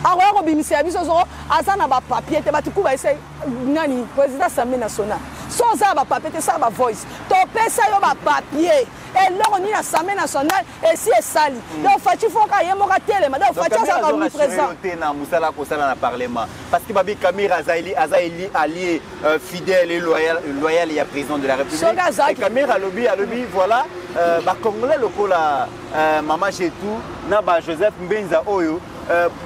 alors ko bimisi biso zo azana ba papier te batuku ba ese nani président de l'Assemblée nationale soza ba papier te ça ba voice to pesa yo ba papier et là ni l'Assemblée nationale et si est sali donc fati foka yemo ka tele madame fati ça comme président na musala ko sala na parlement parce que babi Kamira Azaeli allié fidèle et loyal et président de la République Kamira lobby voilà ba congolais lokola maman Chetou na ba Joseph Mbenza oyo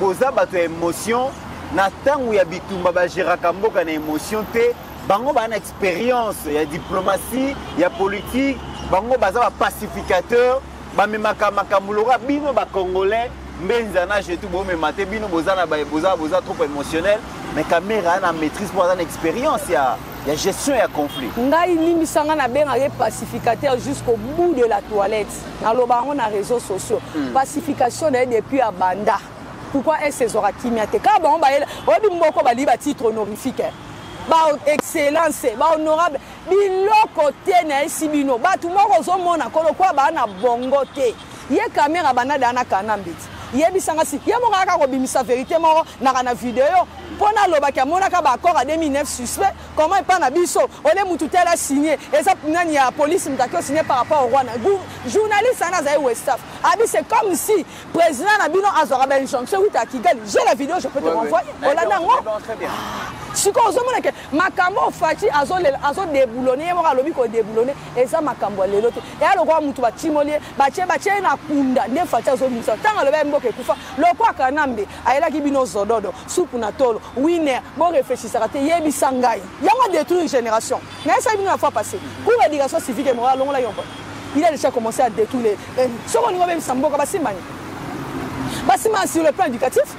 boza bato émotion na tangu ya bitumba ba géraka mboka na émotion te bango ba na expérience ya diplomatie ya politique bango baza ba pacificateur ba memaka makamulora bino ba congolais Mbenza na Chetou bo memate bino boza na boza trop émotionnel mais Kamera na maîtrise pour na expérience ya gestion ya conflit ngai limisanga na benga ye pacificateur jusqu'au bout de la toilette na lobango na réseaux sociaux pacification depuis abanda pourquoi est-ce aura kimia te ka bon ba obi mboko ba liba titre honorifique ba excellence ba honorable biloko te na esibino ba tout moko zo mona kolo kwa ba na bongo te ye Kamera bana dana kanambiti ye bisanga si ye monga ka ko bimisa vérité moko na vidéo pona loba ka mona ka ba accord à 2009 suspect comment il pas na biso ole mutu tel a signé et ça nani ya police mtakio signé par rapport au Rwanda journaliste ana za West Af abi c'est comme si président na bino azora ben jonction uta Kigali j'ai la vidéo je peux te renvoyer olanda ngo très bien siko ozomona ke makambo fati azo déboulonner ye moko lobi ko déboulonner et ça makambo lelo te et aloko mutu ba timolie ba che na kunda ne fati azo misa tanga lobe mboke kufa lokwa kanambe ayela ki bino zododo soupe na tolo winner bon réfléchissera te yebi sangai yango détruire une génération mais ça bino la fois passé pour l'éducation civique et morale longola yombo il a déjà commencé à détruire ce qu'on va même samboka basimani sur le plan éducatif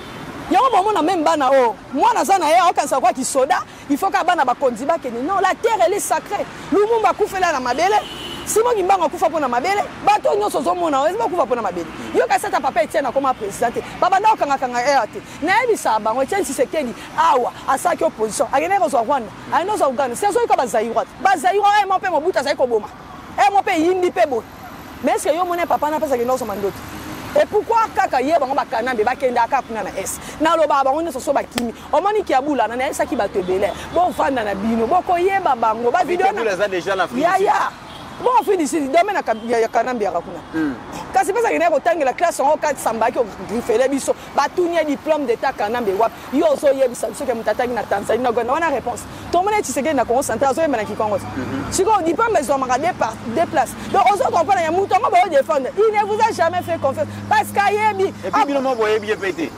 yango bomona même bana o mwana zana ye okanisa kwa kisoda il faut ka bana bakonzi bakeni non la terre elle est sacrée lumumba kufela na mabele simo ngimbango kufa pona mabele bato nyonso zomona oziba kufa pona mabele yo ka sata papa Etienne comme président baba na okanga RT na ebisa bango Etienne Tshisekedi awa asaki opposition agene ko zo Rwanda ayino zo Uganda sezo ko bazayiwa ay mo pe mobuta zai ko boma mo pe yindi pe bo mais est-ce que yo mona papa na pesa ke noso mandoto et pourquoi kaka ye bango bakanambe bakenda ka kuna na S na loba bango nyonso so bakimi omoni ki abula na esa ki batebele bon vanda na bino boko yeba bango ba video na déjà la ya bon fin d'ici domaine ya kanambe ya kuna kasi pesa kene ko tangela classe en 4 sambaki o grifele biso batunia diplôme d'état kanambe wapi yo so yebisa biso ke mutatangi na Tanzanie na Uganda wana réponse to mona Tshisekedi na Congo central zo yemana ki Congo siko diplôme besoin maka des places donc on se comprend ya muto ngo ba défendre il ne vous a jamais fait confiance parce qu'ayebi et puis bino mo boyebi pété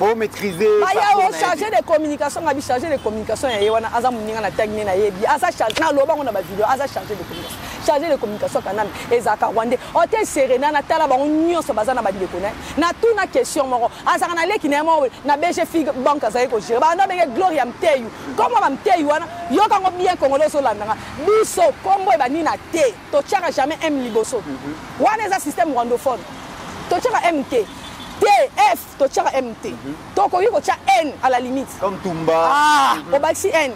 bon maîtriser ba ya o chargé de communication ngabi chargé de communication ya wana aza muninga na tagni na yebi aza chargé na loba ngona ba vidéo aza chargé de communication chargé de communication kanambe ezaka Rwanda hôtel Serena na tala bango nyonso bazana ba ndekona na tuna question moko azaka na leki na mo na BG banque azali ko gérer ba na benge Gloria Mteyu comment ba Mteyu wana yo kango bien congolais so landanga biso kombo ba nina te to tchaka jamais M liboso wana eza système rwandophone to tchaka MT TF to tchaka MT to ko yiko tcha N à la limite comme Tumba au baxi N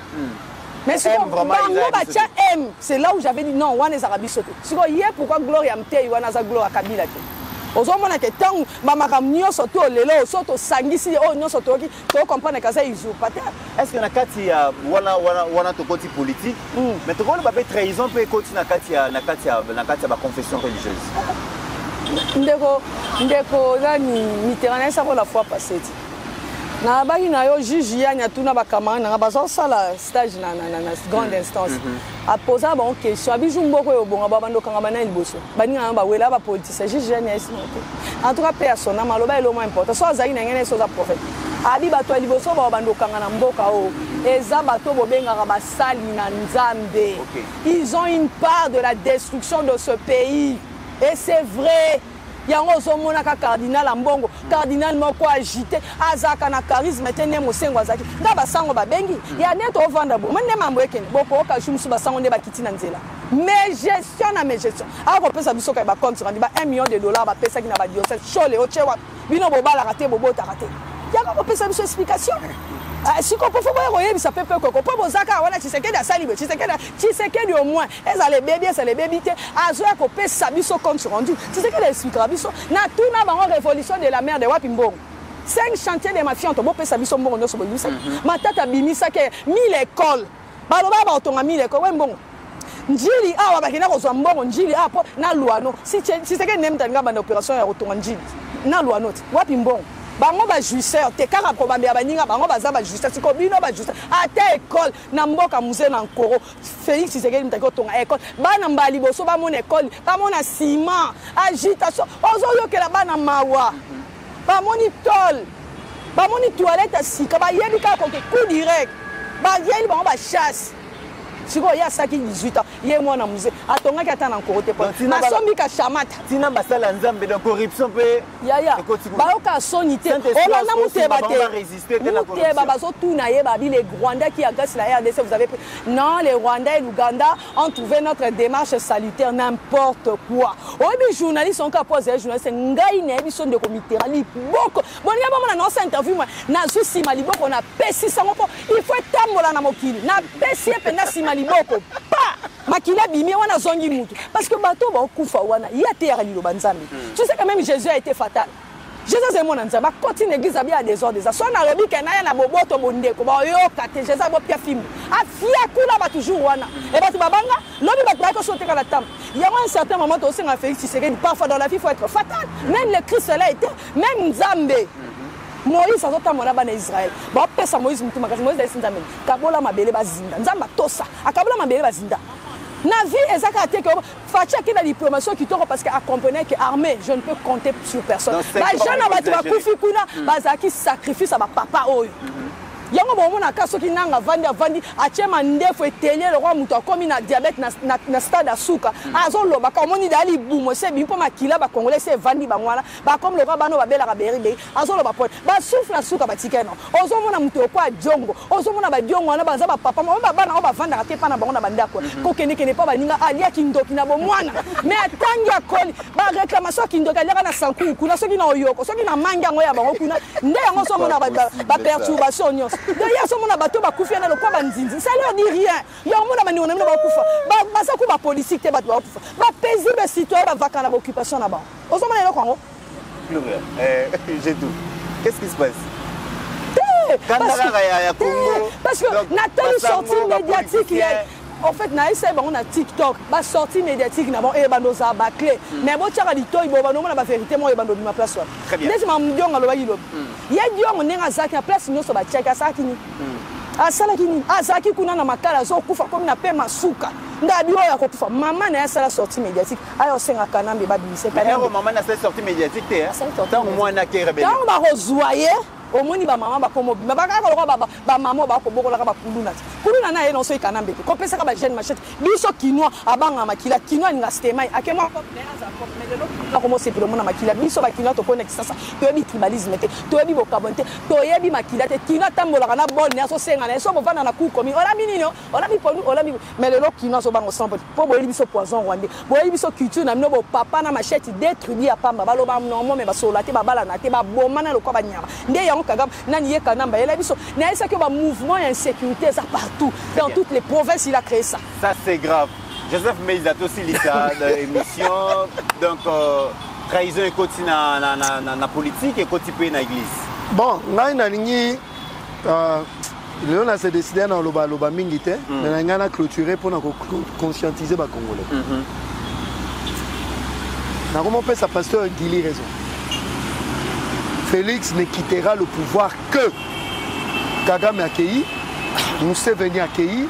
mais c'est M, c'est là où j'avais dit non, on est Arabie Saoudite. C'est pourquoi Gloria Mteyu wana za Gloria Kabila te. ozomona ke tango bamakambo nyonso to lelo so tosangisi oyo nyonso toyoki tocomprendre kaza usurpateur. Est-ce que na kati ya wana tokoti politique mais tokoloba mpe trahison mpe ekoti na kati ya baconfession religieuse? ndeko nani Mitterrand esako la fois passée ti na baki na yo juge yani atuna bacamarade nanga bazosala stage na grande instance aposa bango question abiju mboko yo bonga babandokanga bana liboso baninga bawela bapoliticien juge yani esimote en tout cas pe asona maloba elo moins important so azali na ngene so za prophète abi bato liboso babandokanga na mboka o eza bato bobengaka basali na nzambe. Ils ont une part de la destruction de ce pays et c'est vrai. Yango zomona ka cardinal ambongo cardinal moko agité azaka na charisme tene mosengo azaki nga basango babengi ya neto ovanda bo mane mambo ekene boko ka shumsu basango nde bakiti na nzela mais gestion ako pesa biso ka ba compte randi ba $1 million ba pesa ki na ba diocèse chole o chewa bino bobala raté bobota raté yako ko pesa biso explication. Si on peut faire ça peut pas bozaka wana Tshisekedi asali be Tshisekedi au moins les bébés azo ko pesa biso compte rendu Tshisekedi expliquera biso na tout na bango révolution de la mer de Wapimbongo 5 chantiers de mafia on pesa biso mbongo nyoso bolisa matata bimisa ke 1000 écoles baloba ba otonga 1000 écoles wembongo njili awa bakina kozwa mbongo njili apo na luano si Tshisekedi nemtanga banda opération ya otonga njili na luano Wapimbongo bango ba juiceur te kaka ko bambia baninga bango baza ba juiceur siko bino ba juiceur ata école na mboka musée na nkoro Félix Tshisekedi mtaki otonga école bana mbali boso ba mon école ba mona ciment agitation ozo yokela bana mawa ba moni tol ba moni toilette sika ba yebi ka ko coup direct ba yeli bango ba chasse siko ya saki 18 ans ye mwana musée atonga ki ata na nkoro te po na sombi ka chamata tina basala nzambe de corruption pe ya bayoka sonité olanda muteba te bazo tuna ye babi les Rwandais qui agressent la RDC vous avez non les Rwandais et l'Ouganda ont trouvé notre démarche salutaire n'importe quoi obi journalistes sont capables journalistes ngai ne biso de comité ali boko bonia ba na nosa interview na zusi maliboko na pesi sango po il faut tambola na mokili na pesi penda si maliboko pa makila bimi wana zongi mutu parce que bato ba kufa wana yate ya liloba nzambe tu sais quand même Jésus a été fatal Jésus est mon nzambe continue l'église a bien des ordres ça soit na rebi kana na boboto bondeko ba yoka te Jésus bo pia film afia kula ba toujours wana et ba babanga lobi ba ko sauter la table il y a un certain moment aussi on Félix Tshisekedi parfois dans la vie faut être fatal même le Christ là était même nzambe Moïse azotambola bana Israël ba pesa Moïse mutu makasi Moïse desi nzambe kabola mabele bazinda nzamba tosa akabola mabele bazinda na vie ezaka te que fatia ki na diplomatie qui toko parce que accompagner que armée je ne peux compter sur personne ba jana ba tu bakufi kuna bazaki sacrifice ba papa oyo yango bomona kaso ki nanga vandi achema ndefu etelé le roi muto komi na diabète na stade asuka azoloba ka moni dali bumo se bimpo makila ba congolais se vandi bangwana ba comme le roi bano ba bela ka beribe azoloba pote ba souffle asuka ba tikeno ozomona muto kwa jongo ozomona ba diongo wana baza ba papa ba bana ba vanda ka te pana bango na bandako ko kene pa baninga alia kindoki na bomwana mais atangi akoli ba réclamation kindoki alia na sanku kuna soki na oyoko soki na manga ngo ya bango kuna nde yango somona ba perturbation nyos d'ailleurs ce monde bateau ba kufi na lokwa banzinzi ça leur dit rien yo mona mani ona ba kufa ba sa ku ba politique te ba kufa ba paisible citoyen ba vacana ba occupation na ba ozomona lo kwango j'ai tout qu'est-ce qui se passe parce que Nathalie sortie médiatique en fait na essaye on a TikTok ba sortie médiatique na bon e bando za ba clé mais bo tshaka litoyi bo bano na ba vérité mo e bando ma place wa ndesi ma mdionga lo ba yilo ye diongo nenga zaki na place nyoso ba tshaka saki ni asala kini azaki kuna na makala zo kufa comme na pe masuka ndabi oya ko kufa mama na sala sortie médiatique ayo senga kanambe ba bise kanambe mama na sortie médiatique te tant mwana ke rebelle tant ba rozoyer omoni ba mama ba komo ba ka ko ba mama ba ko bokola ka ba kuluna na ye no so ikanambe ko pesa ka ba jeune machette biso kinwa abanga makila kinwa ninga stemai akema ko za ko medelo na ko mo sepelo mona makila biso ba kinwa to connect sasa to yebi tribalisme te to yebi bokabonte to yebi makila te kinwa tambola kana bonne aso senga na so bovana na ku komi ora minino ora mi ponu ora mi medelo kinwa so bango sample po boyebi biso poison rwandais boyebi biso culture na mino bo papa na machette détruit ya pamba baloba normalement mais ba solate ba bala na te ba bomana lokwa ba nyama nde Kagame nani kanamba yela biso na esa que ba mouvement d'insécurité ça partout dans toutes les provinces il a créé ça c'est grave Joseph Meizato Silita de l'émission donc trahison ekoti na politique ekoti pe na église. Bon, ngai na lingi Léon a décidé dans le mingi te, mais ngai na clôturer pour conscientiser les Congolais. Na comment peut sa pasteur Guili raison. Félix ne quittera le pouvoir que Kagame accueilli, Museveni accueilli,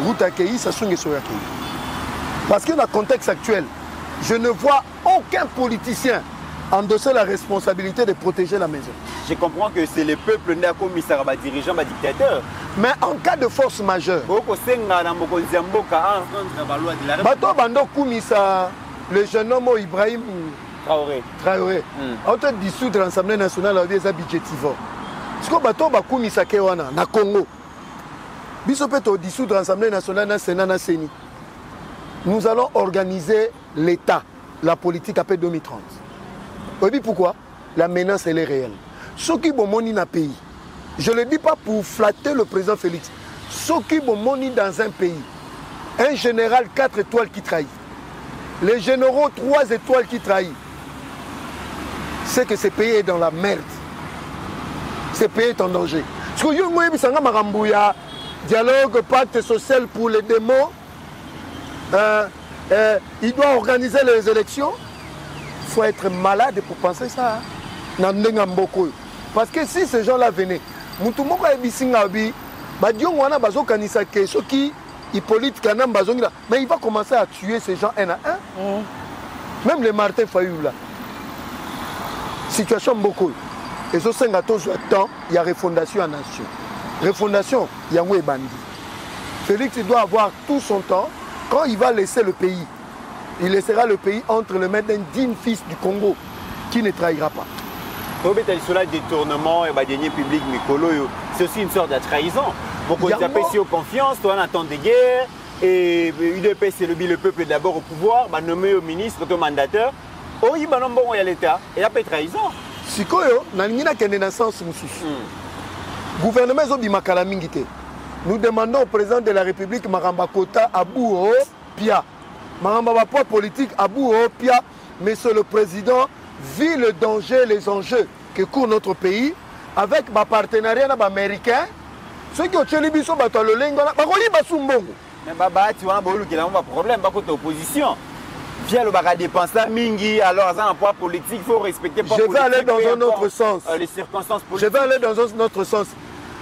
Route accueilli, Sassou Nguesso accueilli. Parce que dans le contexte actuel, je ne vois aucun politicien endosser la responsabilité de protéger la maison. Je comprends que c'est le peuple qui a commis ça, les dirigeants, les dictateurs. Mais en cas de force majeure, le jeune homme Ibrahim Traoré, on te dissoudre l'Assemblée nationale à des budgétivores. Ce qu'on bateau bakumisa kewana na Congo. Bisopeto dissoudre l'Assemblée nationale na Sénat na Séni. Nous allons organiser l'État, la politique après 2030. Vous savez pourquoi? La menace elle est réelle. Ceux qui ont money dans le pays, je ne le dis pas pour flatter le président Félix. Ceux qui ont money dans un pays, un général 4 étoiles qui trahit, les généraux 3 étoiles qui trahissent, c'est que ce pays est dans la merde. Ce pays est en danger. Parce que vous avez dialogue, pacte social pour les démons. Il doit organiser les élections. Il faut être malade pour penser ça. Parce que si ces gens-là venaient, mais il va commencer à tuer ces gens un à un. Même les Martin Fayou là. Situation beaucoup. Et ce temps, il y a refondation en nation. Refondation, il y a un bandit. Félix il doit avoir tout son temps. Quand il va laisser le pays, il laissera le pays entre les mains d'un digne fils du Congo qui ne trahira pas. Le détournement et le public, c'est aussi une sorte de trahison. Beaucoup de personnes confiance, on attend des guerres. Et UDP, c'est le peuple d'abord au pouvoir, nommé au ministre, au mandateur. Oh, il y a l'État. Et il y a pas de trahison. Si vous avez une naissance, gouvernement nous demandons au président de la République, Maramba Kota, Abou Pia. Maramba politique, Abou Pia. Monsieur le Président, vit le danger, les enjeux que court notre pays avec ma partenariat américain. Ceux qui ont tué les bisous, le lingo, mais tu vois, il y a un problème, il y a opposition. Via le baga dépenser mingi, alors un poids politique, il faut respecter. Je vais aller dans un autre sens. Les circonstances politiques. Je vais aller dans un autre sens.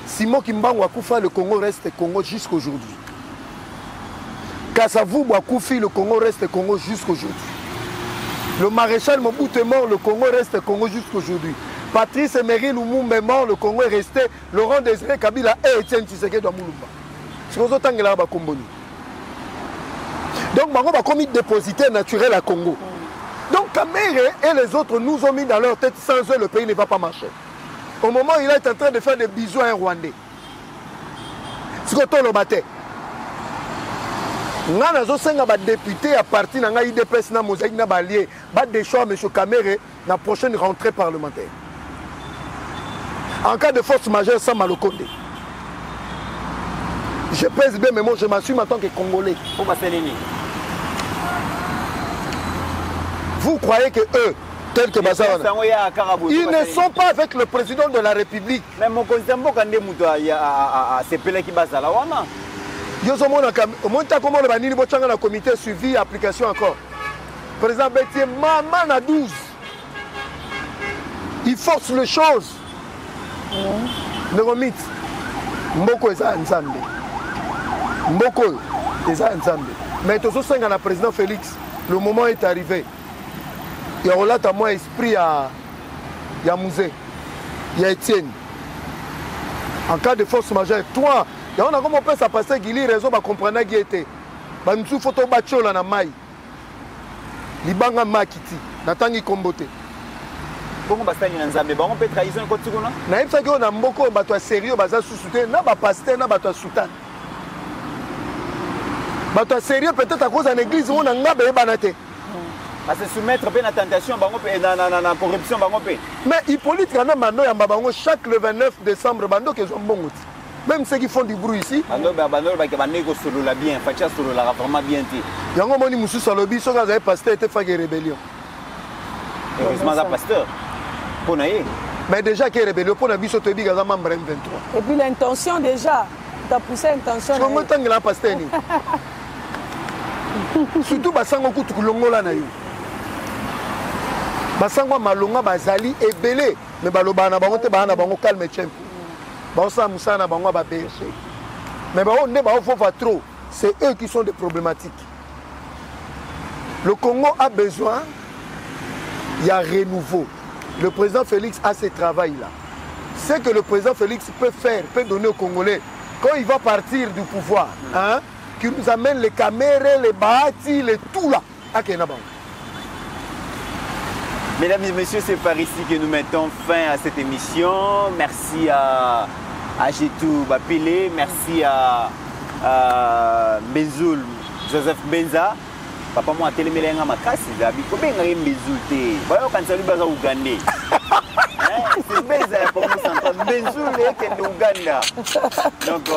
Simon Kimbangu Akoufa, le Congo reste Congo jusqu'à aujourd'hui. Kassavou Akoufi, le Congo reste Congo jusqu'à aujourd'hui. Le maréchal Mobutu est mort, le Congo reste Congo jusqu'à aujourd'hui. Patrice Emery Lumumba est mort, le Congo est resté. Laurent Désiré Kabila et Etienne Tshisekedi de Moulumba. C'est ce que là Komboni. Donc, on va comme dépositaire naturel à Congo. Donc, Kamere et les autres nous ont mis dans leur tête, sans eux, le pays ne va pas marcher. Au moment où il est en train de faire des bisous à un Rwandais. C'est ce que le battait. Nous avons des députés à partir de l'IDPS, na mosaïque, na balier, des choix M. Kamere, dans la prochaine rentrée parlementaire. En cas de force majeure, sans Malokonde. Je pèse bien, mais moi je m'assume en tant que Congolais. Vous croyez que eux, tels que Bazawana, ils ne sont pas avec le président de la République. Mais mon conseil, c'est Pelé qui base à la Wana. Le comité suivi application encore. Président Bétier, maman à 12. Il force les choses. Neuromite. Mboko eza nzambe. Mboko eza nzambe. Mais tout ça, le président Félix, le moment est arrivé. Il y a là à moi esprit à Mouzé, il y a Etienne. En cas de force majeure, toi, on a comment ça passer Guili raison va comprendre qui était. Bantu photo bachola na mai. Libanga makiti, natangi kombote. Bon bastani nzambe, bon peut trahison côté kuna. Na ifsa que on a mboko bato sérieux baza sous-souté, na ba pasteur na bato soutan. Bato sérieux peut-être à cause de l'église on a ngabe banate. Parce que soumettre à la tentation, la corruption. Mais Hippolyte, chaque le 29 décembre, même ceux qui font du bruit ici, heureusement ça pasteur pour naïe. Mais déjà qui est rébellion pour la biso tobi gaza membre M23. Et puis l'intention déjà, tu as poussé l'intention. Comment tant que la pasteur ni. Surtout basango kutu kulongola na yo. Basango malonga bazali ebelé mais baloba na bango te ba na bango calme tempo. Ba sa musana bango ba berger. Mais ba on ne ba faut trop, c'est eux qui sont des problématiques. Le Congo a besoin, il y a renouveau. Le président Félix a ce travail-là. Ce que le président Félix peut faire, peut donner aux Congolais, quand il va partir du pouvoir, hein, qu'il nous amène les caméras, les bâtis, les tout là, à Kenaban. Mesdames et messieurs, c'est par ici que nous mettons fin à cette émission. Merci à Jetou Bapile, merci à Benzoul, Joseph Benza. Papa moi télémélé nga makasi zabi ko benga mbezulté bayo kan salu baza Uganda c'est Benza ya Congo Central Benzoul et que Uganda donc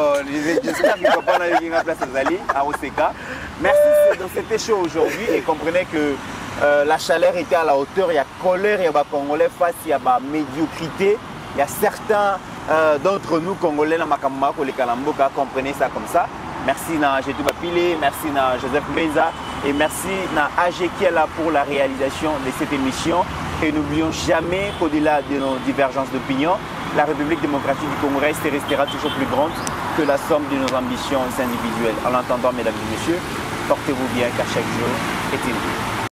j'espère que papa na yoki nga place Zali à Oseka. Merci, c'était chaud aujourd'hui et comprenez que la chaleur était à la hauteur, il y a colère, il y a Congolais face, il y a médiocrité, il y a certains d'entre nous Congolais na makamma ko les Kalamboka, comprenez ça comme ça. Merci à Jetou Bapile, merci à Joseph Benza et merci à AG qui est là pour la réalisation de cette émission. Et n'oublions jamais qu'au-delà de nos divergences d'opinion, la République démocratique du Congo reste et restera toujours plus grande que la somme de nos ambitions individuelles. En attendant, mesdames et messieurs, portez-vous bien car chaque jour est une vie.